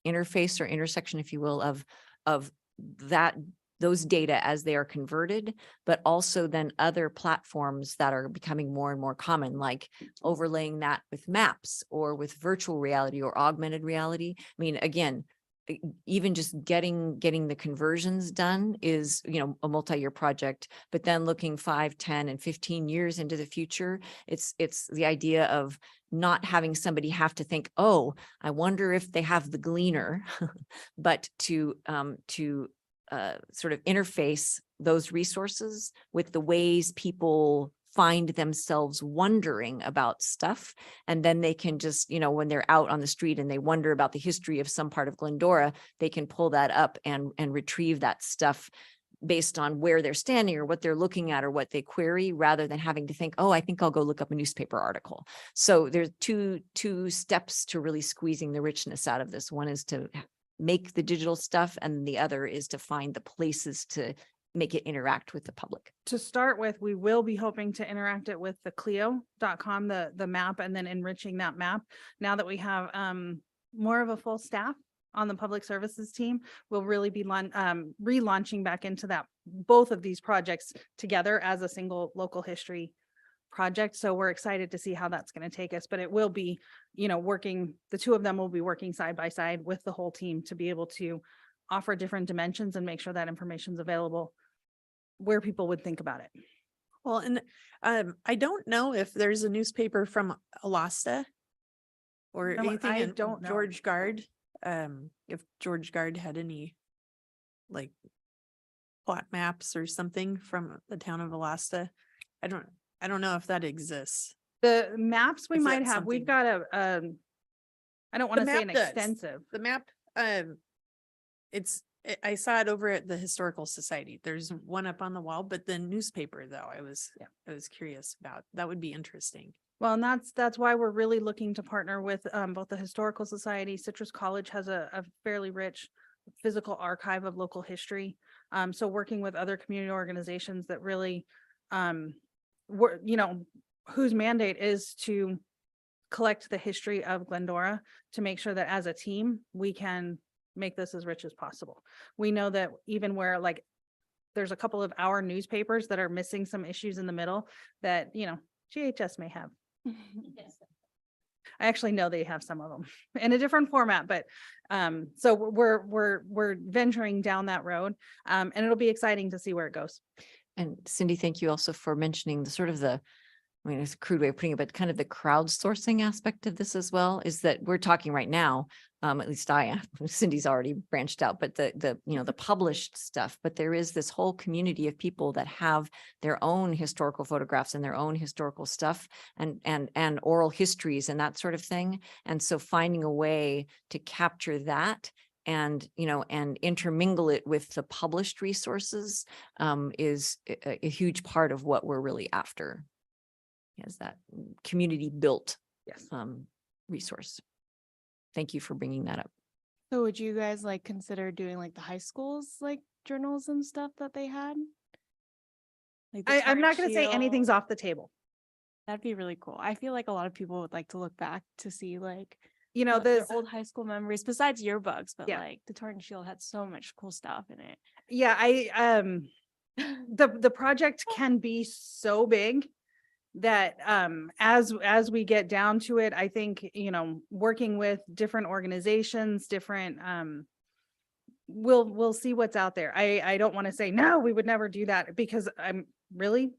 interface or intersection, if you will, of that, those data as they are converted, but also then other platforms that are becoming more and more common, like overlaying that with maps or with virtual reality or augmented reality. I mean, again, even just getting the conversions done is, a multi-year project, but then looking 5, 10, and 15 years into the future, it's the idea of not having somebody have to think, oh, I wonder if they have the Gleaner, but to sort of interface those resources with the ways people find themselves wondering about stuff. And then they can just, when they're out on the street and they wonder about the history of some part of Glendora, they can pull that up and retrieve that stuff based on where they're standing or what they're looking at or what they query, rather than having to think, oh, I think I'll go look up a newspaper article. So there's two steps to really squeezing the richness out of this. One is to make the digital stuff, and the other is to find the places to make it interact with the public. To start with, we will be hoping to interact it with the Clio.com, the map, and then enriching that map now that we have more of a full staff on the public services team will really be relaunching back into that, both of these projects together as a single local history project. So we're excited to see how that's going to take us, but it will be, working, the two of them will be working side by side with the whole team to be able to offer different dimensions and make sure that information's available where people would think about it. Well, and I don't know if there's a newspaper from Alasta or No, anything I in don't know. George Guard. If George Guard had any like plot maps or something from the town of Alasta. I don't know if that exists. The maps we If might that's have, we've something- got I don't want to say map an does. extensive. The map, I saw it over at the Historical Society. There's one up on the wall, but the newspaper though, I was curious about. That would be interesting. Well, and that's why we're really looking to partner with both the Historical Society. Citrus College has a fairly rich physical archive of local history. So working with other community organizations that really whose mandate is to collect the history of Glendora to make sure that as a team, we can make this as rich as possible. We know that even where like there's a couple of our newspapers that are missing some issues in the middle that, GHS may have. I actually know they have some of them in a different format, but so we're venturing down that road, and it'll be exciting to see where it goes. And Cindy, thank you also for mentioning the sort of it's a crude way of putting it, but kind of the crowdsourcing aspect of this as well, is that we're talking right now, at least I am, Cindy's already branched out, but the published stuff, but there is this whole community of people that have their own historical photographs and their own historical stuff and oral histories and that sort of thing. And so finding a way to capture that and intermingle it with the published resources is a huge part of what we're really after. As that community built Yes. resource. Thank you for bringing that up. So would you guys like consider doing like the high schools, like journals and stuff that they had? Like the I'm not Torrent going to say Shield? anything's off the table. That'd be really cool. I feel like a lot of people would like to look back to see like There's their old high school memories besides yearbooks, but Yeah. like the Torrent Shield had so much cool stuff in it. the project can be so big that as we get down to it, I think, working with different organizations, different we'll see what's out there. I don't want to say no, we would never do that, because I'm really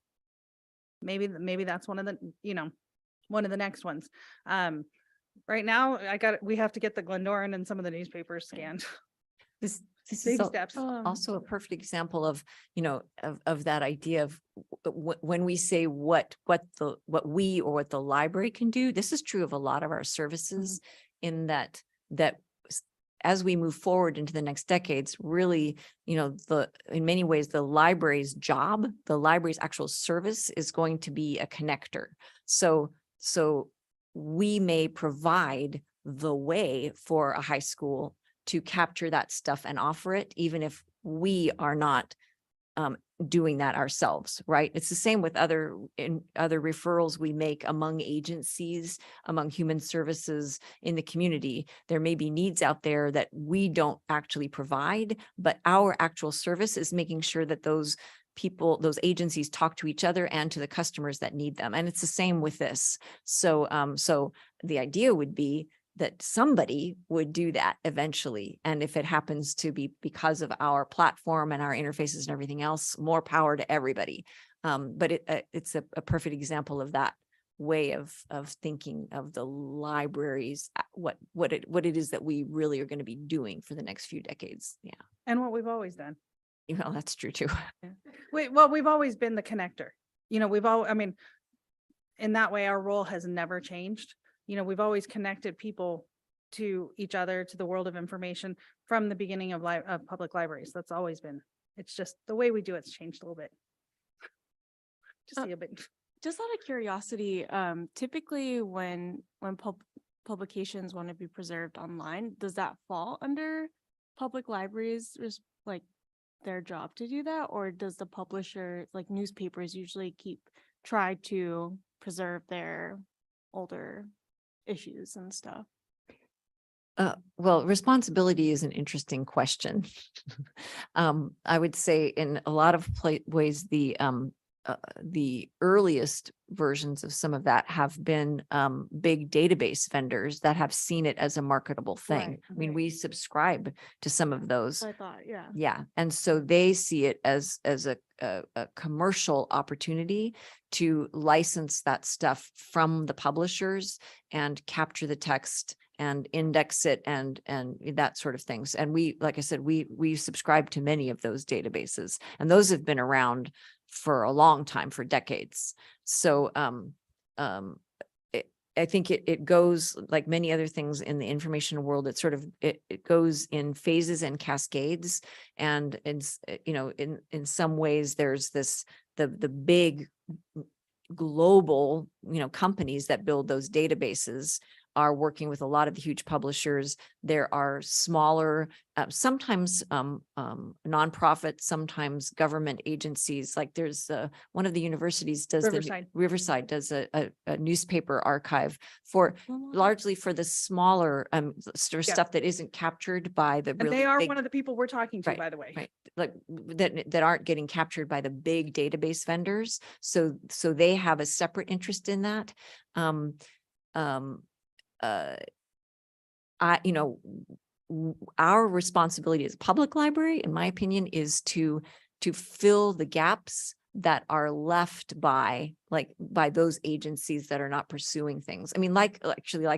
maybe that's one of the next ones. Right now we have to get the Glendoran and some of the newspapers scanned. This is Baby steps. also a perfect example of, of that idea of when we say what we or what the library can do. This is true of a lot of our services in that as we move forward into the next decades, really, in many ways, the library's job, the library's actual service is going to be a connector. So we may provide the way for a high school to capture that stuff and offer it, even if we are not doing that ourselves, right? It's the same with other referrals we make among agencies, among human services in the community. There may be needs out there that we don't actually provide, but our actual service is making sure that those people, those agencies talk to each other and to the customers that need them. And it's the same with this. So the idea would be that somebody would do that eventually. And if it happens to be because of our platform and our interfaces and everything else, more power to everybody. But it's a perfect example of that way of thinking of the libraries, what it is that we really are going to be doing for the next few decades. Yeah. And what we've always done. Well, that's true too. We've always been the connector. In that way, our role has never changed. We've always connected people to each other, to the world of information from the beginning of public libraries. That's always been, it's just the way we do it's changed a little bit. Just a bit. Just out of curiosity, typically when publications want to be preserved online, does that fall under public libraries, like their job to do that? Or does the publisher, like newspapers, usually try to preserve their older issues and stuff? Well, responsibility is an interesting question. I would say in a lot of ways, the earliest versions of some of that have been big database vendors that have seen it as a marketable thing. Right, I mean, right. we subscribe to some of those. I thought, yeah. Yeah, and so they see it as a commercial opportunity to license that stuff from the publishers and capture the text and index it and that sort of things. And we, like I said, we subscribe to many of those databases, and those have been around for a long time, for decades. So I think it goes like many other things in the information world. It sort of, it goes in phases and cascades. And in some ways there's the big global, companies that build those databases are working with a lot of the huge publishers. There are smaller, sometimes nonprofit, sometimes government agencies. Like there's one of the universities does Riverside does a newspaper archive for largely for the smaller stuff that isn't captured by the And really they are big, one of the people we're talking to, Right, by the way. right, like that aren't getting captured by the big database vendors. So they have a separate interest in that. Our responsibility as a public library, in my opinion, is to fill the gaps that are left by those agencies that are not pursuing things. I mean, like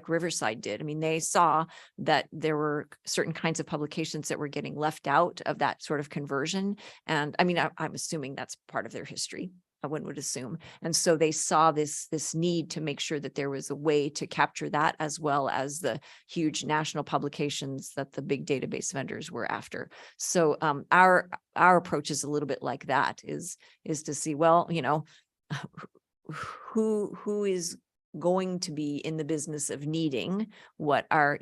Riverside did. I mean, they saw that there were certain kinds of publications that were getting left out of that sort of conversion. And I mean, I'm assuming that's part of their history. One would assume. And so they saw this need to make sure that there was a way to capture that, as well as the huge national publications that the big database vendors were after. So our approach is a little bit like that, is to see, well, who is going to be in the business of needing what our,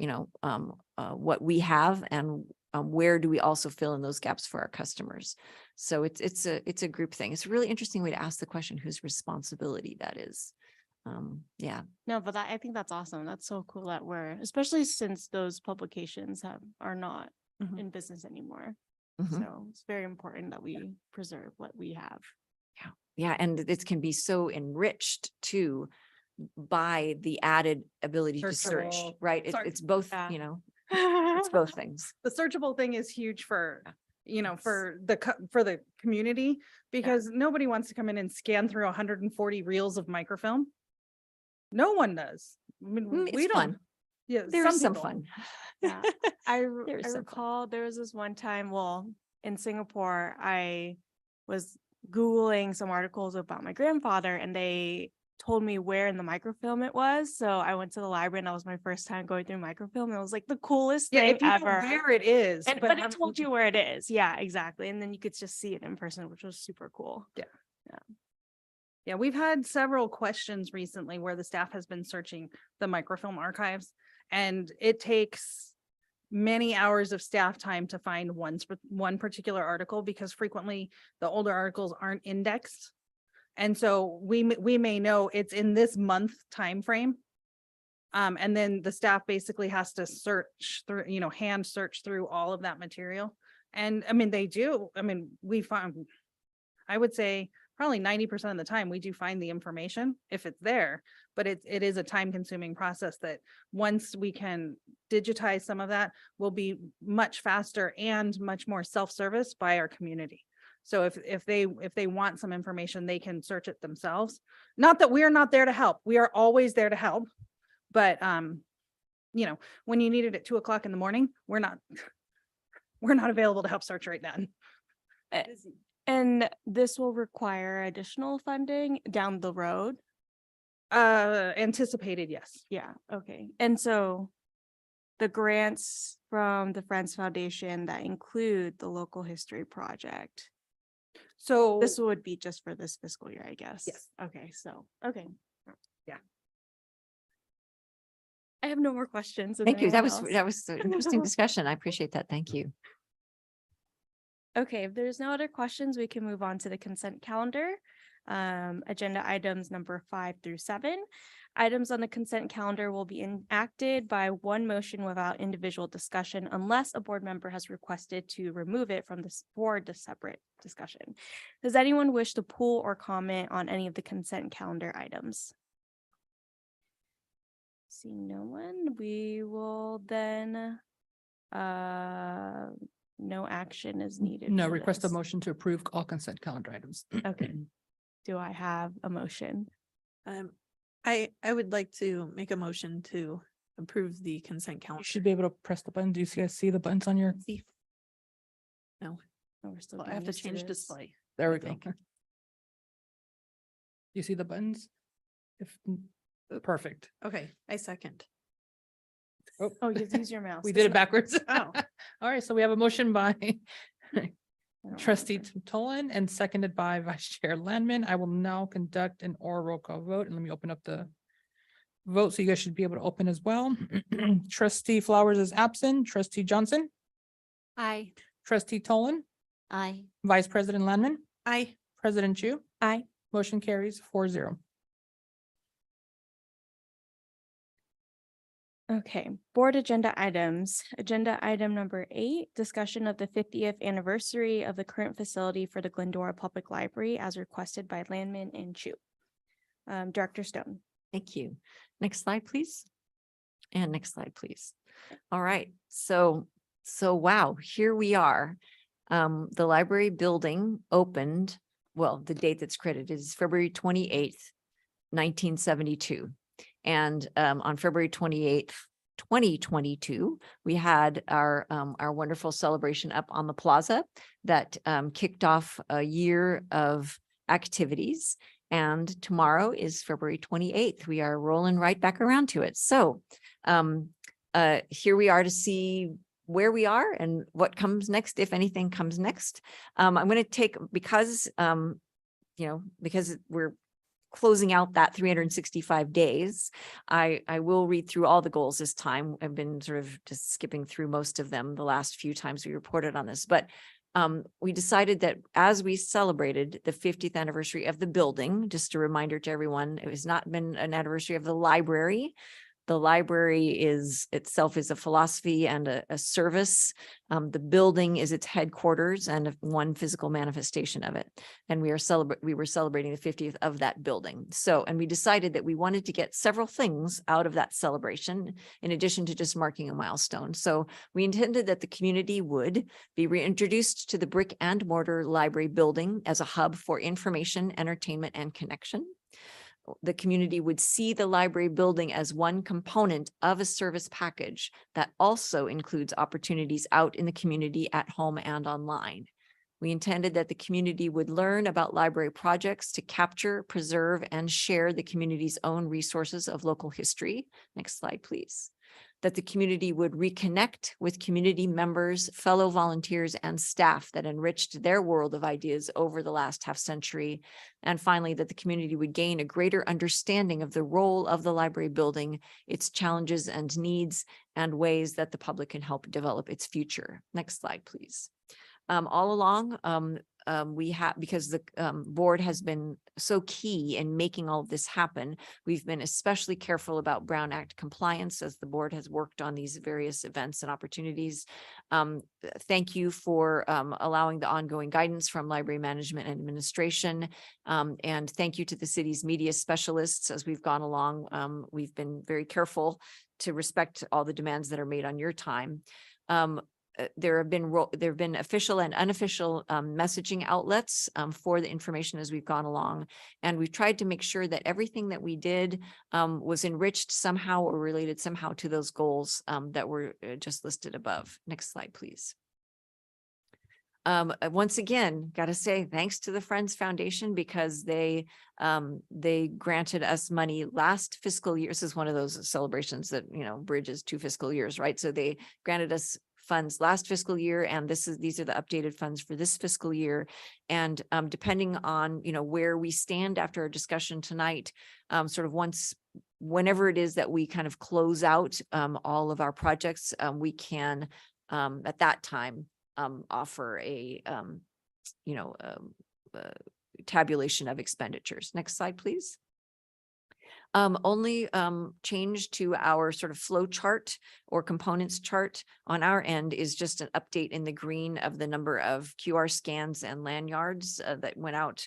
what we have, and where do we also fill in those gaps for our customers? So it's a group thing. It's a really interesting way to ask the question, whose responsibility that is. Yeah. No, but I think that's awesome. That's so cool that especially since those publications are not Mhm. in business anymore. Mhm. So it's very important that we preserve what we have. Yeah. And it can be so enriched too by the added ability to search, Searchable. right? Sorry. It's both, Yeah. it's both things. The searchable thing is huge for, Yes. for the community, because nobody wants to come in and scan through 140 reels of microfilm. No one does. I mean, It's we don't. fun. Yeah, There is some people. fun. Yeah. I There is some fun. recall there was this one time, in Singapore, I was Googling some articles about my grandfather, and they told me where in the microfilm it was. So I went to the library, and that was my first time going through microfilm. And it was like the coolest Yeah, thing if you know ever. where it is, But it told you where it is. Yeah, exactly. And then you could just see it in person, which was super cool. Yeah, we've had several questions recently where the staff has been searching the microfilm archives, and it takes many hours of staff time to find one particular article, because frequently the older articles aren't indexed. And so we may know it's in this month time frame. And then the staff basically has to search through, hand search through all of that material. And I mean, they do. I mean, we find, I would say probably 90% of the time we do find the information if it's there, but it is a time consuming process that once we can digitize some of that, will be much faster and much more self-service by our community. So if they want some information, they can search it themselves. Not that we are not there to help. We are always there to help. But when you need it at 2:00 in the morning, we're not available to help search right now. And this will require additional funding down the road. Anticipated, yes. Yeah, okay. And so the grants from the Friends Foundation that include the local history project, So this would be just for this fiscal year, I guess. Yes. Okay, okay. Yeah. I have no more questions. Does Thank you. That anyone was else? an interesting discussion. I appreciate that. Thank you. Okay, if there's no other questions, we can move on to the consent calendar. Agenda items number 5 through 7. Items on the consent calendar will be enacted by one motion without individual discussion unless a board member has requested to remove it from this board to separate discussion. Does anyone wish to pull or comment on any of the consent calendar items? Seeing no one, we will then, no action is needed. No, for request a this. motion to approve all consent calendar items. Okay. Do I have a motion? I would like to make a motion to approve the consent You calendar. should be able to press the button. Do you guys see the buttons on your? See. No, Oh, we're still well, I getting have to used change this. display. There we I go. think. You see the buttons? If, perfect. Okay, I second. Oh, you have to use your mouse. We It's did it not- backwards. Oh. All right, so we have a motion by I don't trustee remember. Tolan and seconded by vice chair Landman. I will now conduct an oral roll call vote and let me open up the vote so you guys should be able to open as well. Trustee Flowers is absent. Trustee Johnson, Aye. trustee Tolan, Aye. vice president Landman, Aye. president Chu. Aye. Motion carries 4-0. Okay, board agenda items. Agenda item number 8, discussion of the 50th anniversary of the current facility for the Glendora Public Library as requested by Landman and Chu. Director Stone. Thank you. Next slide, please. And next slide, please. All right, so wow, here we are. The library building opened, well, the date that's credited is February 28th, 1972. And on February 28th, 2022, we had our wonderful celebration up on the plaza that kicked off a year of activities. And tomorrow is February 28th. We are rolling right back around to it. So here we are to see where we are and what comes next, if anything comes next. I'm going to take, because because we're closing out that 365 days, I will read through all the goals this time. I've been sort of just skipping through most of them the last few times we reported on this, but we decided that as we celebrated the 50th anniversary of the building, just a reminder to everyone, it has not been an anniversary of the library. The library itself is a philosophy and a service. The building is its headquarters and one physical manifestation of it. And we were celebrating the 50th of that building. So, and we decided that we wanted to get several things out of that celebration, in addition to just marking a milestone. So we intended that the community would be reintroduced to the brick and mortar library building as a hub for information, entertainment, and connection. The community would see the library building as one component of a service package that also includes opportunities out in the community at home and online. We intended that the community would learn about library projects to capture, preserve, and share the community's own resources of local history. Next slide, please. That the community would reconnect with community members, fellow volunteers, and staff that enriched their world of ideas over the last half century. And finally, that the community would gain a greater understanding of the role of the library building, its challenges and needs, and ways that the public can help develop its future. Next slide, please. All along, we have, because the board has been so key in making all of this happen, we've been especially careful about Brown Act compliance as the board has worked on these various events and opportunities. Thank you for allowing the ongoing guidance from library management and administration. And thank you to the city's media specialists as we've gone along. We've been very careful to respect all the demands that are made on your time. There have been official and unofficial messaging outlets for the information as we've gone along, and we've tried to make sure that everything that we did was enriched somehow or related somehow to those goals that were just listed above. Next slide, please. Once again, got to say thanks to the Friends Foundation, because they granted us money last fiscal year. This is one of those celebrations that, bridges 2 fiscal years, right? So they granted us funds last fiscal year, and these are the updated funds for this fiscal year. And depending on where we stand after our discussion tonight, sort of whenever it is that we kind of close out all of our projects, we can at that time offer a tabulation of expenditures. Next slide, please. Only change to our sort of flow chart or components chart on our end is just an update in the green of the number of QR scans and lanyards that went out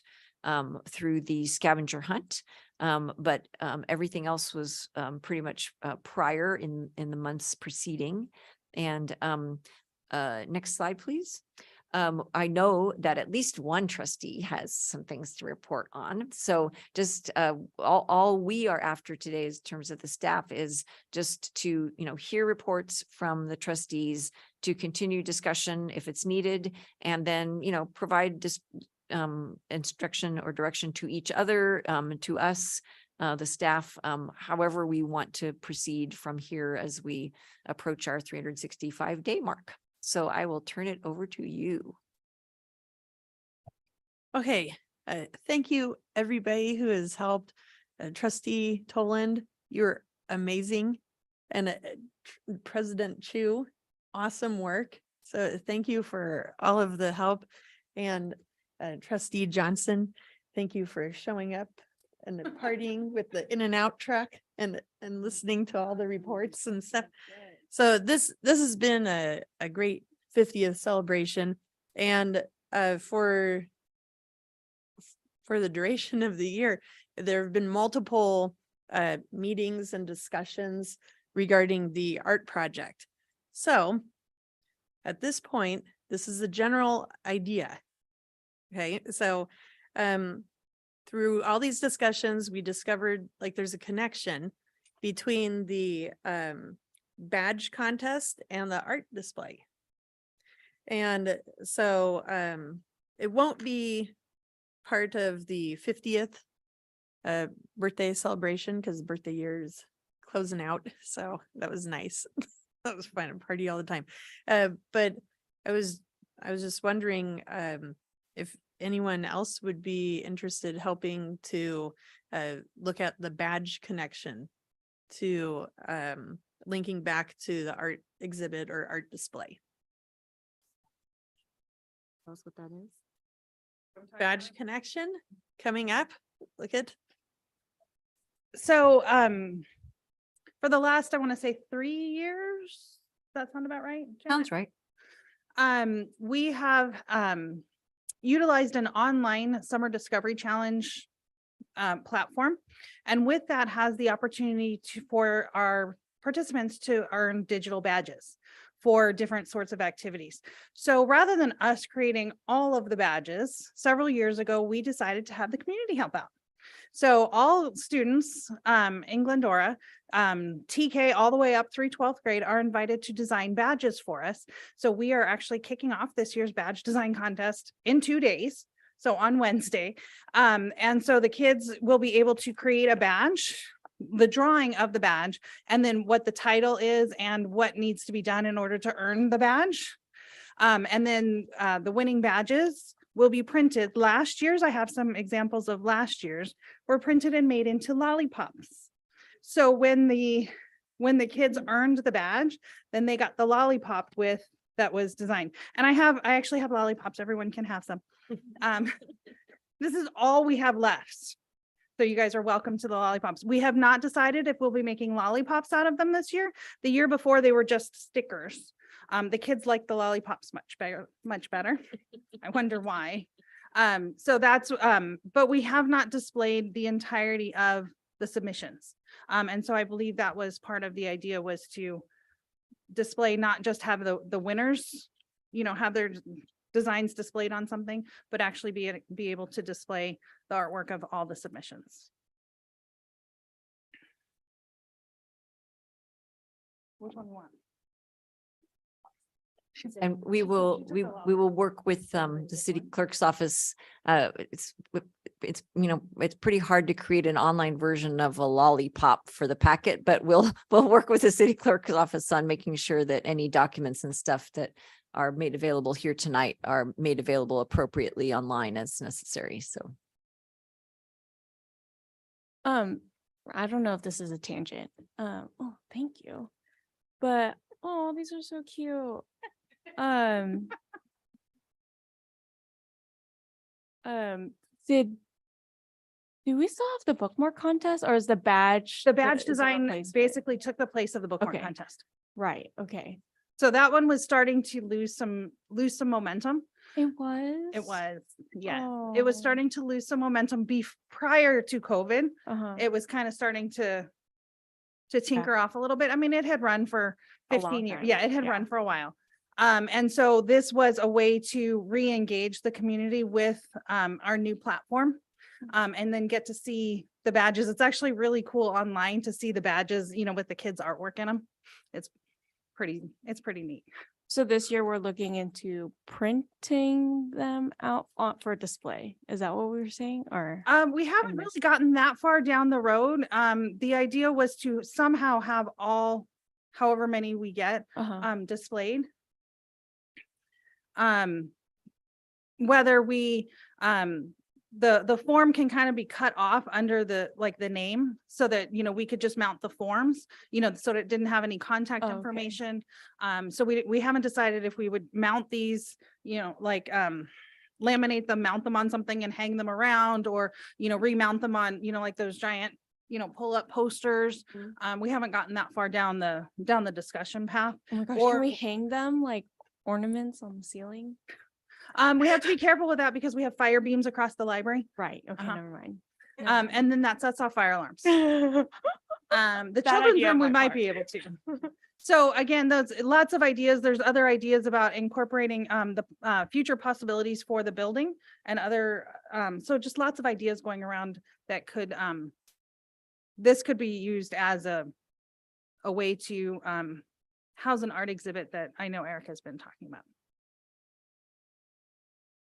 through the scavenger hunt. But everything else was pretty much prior in the months preceding. And next slide, please. I know that at least one trustee has some things to report on. So just all we are after today is in terms of the staff is just to, hear reports from the trustees, to continue discussion if it's needed, and then, provide this instruction or direction to each other, to us, the staff, however we want to proceed from here as we approach our 365-day mark. So I will turn it over to you. Okay, thank you, everybody who has helped. Trustee Toland, you're amazing. And President Chu, awesome work. So thank you for all of the help. And Trustee Johnson, thank you for showing up and partying with the in and out truck and listening to all the reports and stuff. So this has been a great 50th celebration. And for the duration of the year, there have been multiple meetings and discussions regarding the art project. So at this point, this is a general idea. Okay, so through all these discussions, we discovered like there's a connection between the badge contest and the art display. And so it won't be part of the 50th birthday celebration because birthday year is closing out. So that was nice. That was fun, a party all the time. But I was just wondering if anyone else would be interested helping to look at the badge connection to linking back to the art exhibit or art display. Tell us what that is. Badge connection coming up. Look at. So for the last, I want to say 3 years, does that sound about right? Janet? Sounds right. We have utilized an online summer discovery challenge platform. And with that has the opportunity for our participants to earn digital badges for different sorts of activities. So rather than us creating all of the badges, several years ago, we decided to have the community help out. So all students in Glendora, TK all the way up through 12th grade are invited to design badges for us. So we are actually kicking off this year's badge design contest in 2 days. So on Wednesday. And so the kids will be able to create a badge, the drawing of the badge, and then what the title is and what needs to be done in order to earn the badge. And then the winning badges will be printed. Last year's, I have some examples of last year's, were printed and made into lollipops. So when the kids earned the badge, then they got the lollipop with that was designed. And I actually have lollipops. Everyone can have some. This is all we have left. So you guys are welcome to the lollipops. We have not decided if we'll be making lollipops out of them this year. The year before they were just stickers. The kids like the lollipops much better. I wonder why. So that's, but we have not displayed the entirety of the submissions. And so I believe that was part of the idea, was to display, not just have the winners, have their designs displayed on something, but actually be able to display the artwork of all the submissions. Which one you want? And we will work with the city clerk's office. It's pretty hard to create an online version of a lollipop for the packet, but we'll work with the city clerk's office on making sure that any documents and stuff that are made available here tonight are made available appropriately online as necessary. So. I don't know if this is a tangent. Oh, thank you. But oh, these are so cute. Do we still have the bookmark contest or is the badge? The badge is a design replacement? basically took the place of the bookmark Okay. contest. Right, okay. So that one was starting to lose some momentum. It was? It was, yeah. It was Oh. starting to lose some momentum prior to COVID. Uh-huh. It was kind of starting to tinker off a little bit. I mean, it had run for A long 15 years. time, Yeah, it had yeah. run for a while. And so this was a way to re-engage the community with our new platform. And then get to see the badges. It's actually really cool online to see the badges, you know, with the kids' artwork in them. It's pretty neat. So this year we're looking into printing them out for display. Is that what we were saying or? We haven't missed really gotten that far down the road. The idea was to somehow have all, however many we get, Uh-huh. displayed. Whether we, the form can kind of be cut off under the name so that, you know, we could just mount the forms, you know, so that it didn't have any contact Oh, okay. information. So we haven't decided if we would mount these, you know, laminate them, mount them on something and hang them around, or, you know, remount them on, you know, like those giant, you know, pull up posters. We haven't gotten that far down the discussion path. Oh my gosh, Or- can we hang them like ornaments on the ceiling? We have to be careful with that because we have fire beams across the library. Right, okay, Uh-huh. never mind. And then that sets off fire alarms. The The children's idea on room, we my might part. be able to. So again, those lots of ideas. There's other ideas about incorporating the future possibilities for the building and other, so just lots of ideas going around that could, this could be used as a way to house an art exhibit that I know Erica's been talking about.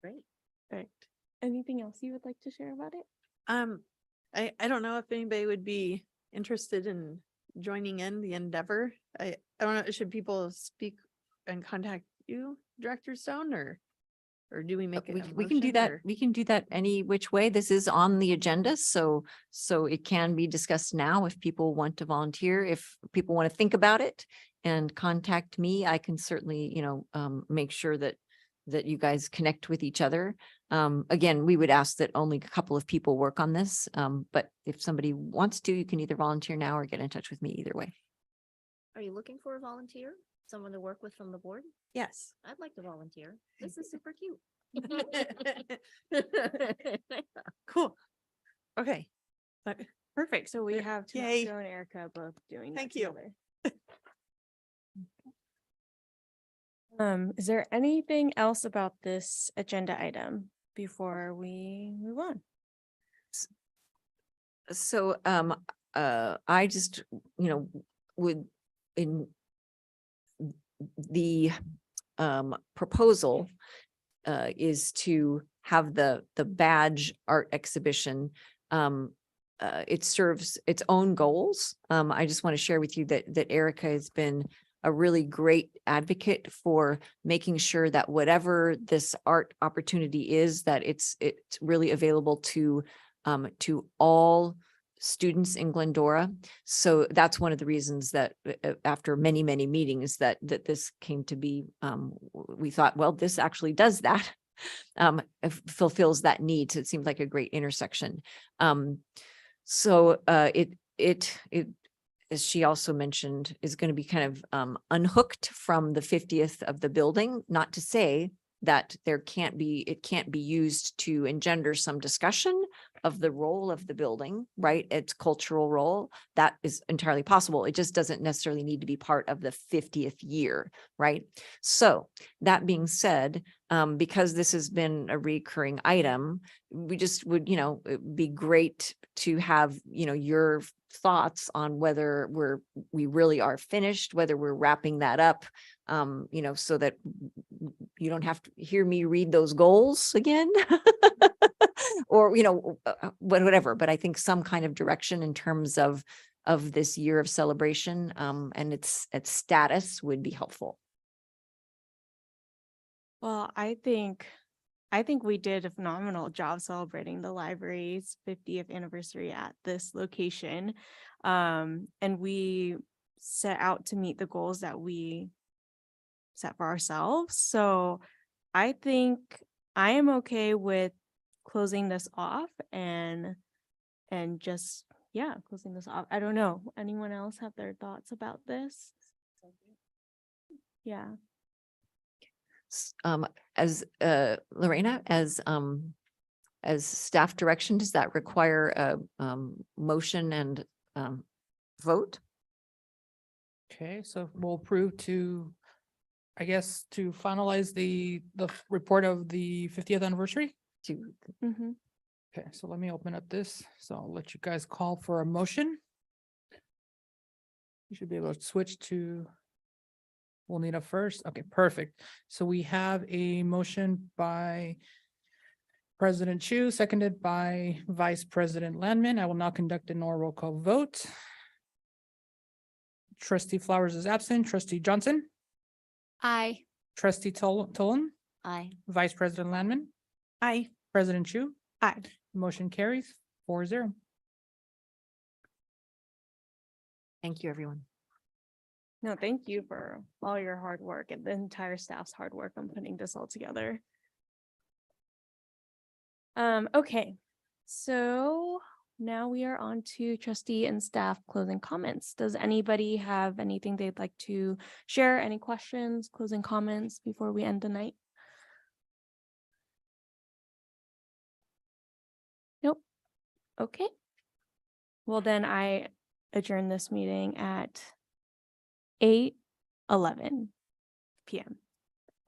Perfect. Anything else you would like to share about it? I don't know if anybody would be interested in joining in the endeavor. I don't know, should people speak and contact you, Director Stone, or do we make it? We can do that. We can do that any which way. This is on the agenda, so it can be discussed now if people want to volunteer. If people want to think about it and contact me, I can certainly, you know, make sure that you guys connect with each other. Again, we would ask that only a couple of people work on this. But if somebody wants to, you can either volunteer now or get in touch with me either way. Are you looking for a volunteer? Someone to work with from the board? Yes. I'd like to volunteer. This is super cute. Cool. Okay. Perfect, so we have Yay. Joe and Erica both doing that Thank you. together. Is there anything else about this agenda item before we move on? So, I just, you know, would in the proposal is to have the badge art exhibition. It serves its own goals. I just want to share with you that Erica has been a really great advocate for making sure that whatever this art opportunity is, that it's really available to all students in Glendora. So that's one of the reasons that after many, many meetings that this came to be, we thought, well, this actually does that, fulfills that need. So it seemed like a great intersection. So it, as she also mentioned, is going to be kind of unhooked from the 50th of the building, not to say that it can't be used to engender some discussion of the role of the building, right? Its cultural role. That is entirely possible. It just doesn't necessarily need to be part of the 50th year, right? So that being said, because this has been a recurring item, we just would, you know, it'd be great to have, you know, your thoughts on whether we really are finished, whether we're wrapping that up, you know, so that you don't have to hear me read those goals again or, you know, whatever. But I think some kind of direction in terms of this year of celebration and its status would be helpful. Well, I think we did a phenomenal job celebrating the library's 50th anniversary at this location. And we set out to meet the goals that we set for ourselves. So I think I am okay with closing this off and And just, yeah, closing this off. I don't know. Anyone else have their thoughts about this? Yeah. As Lorena, as staff direction, does that require a motion and vote? Okay, so we'll approve to, I guess, to finalize the report of the 50th anniversary. To Mm-hmm. Okay, so let me open up this. So I'll let you guys call for a motion. You should be able to switch to. We'll need a first. Okay, perfect. So we have a motion by President Chu, seconded by Vice President Landman. I will now conduct an oral roll call vote. Trustee Flowers is absent. Trustee Johnson, Aye. Trustee Tolan, Aye. Vice President Landman, Aye. President Chu. Aye. Motion carries 4-0. thank you, everyone. No, thank you for all your hard work and the entire staff's hard work on putting this all together. Okay, so now we are on to trustee and staff closing comments. Does anybody have anything they'd like to share? Any questions, closing comments before we end the night? Nope. Okay. Well, then I adjourn this meeting at 8:11 p.m.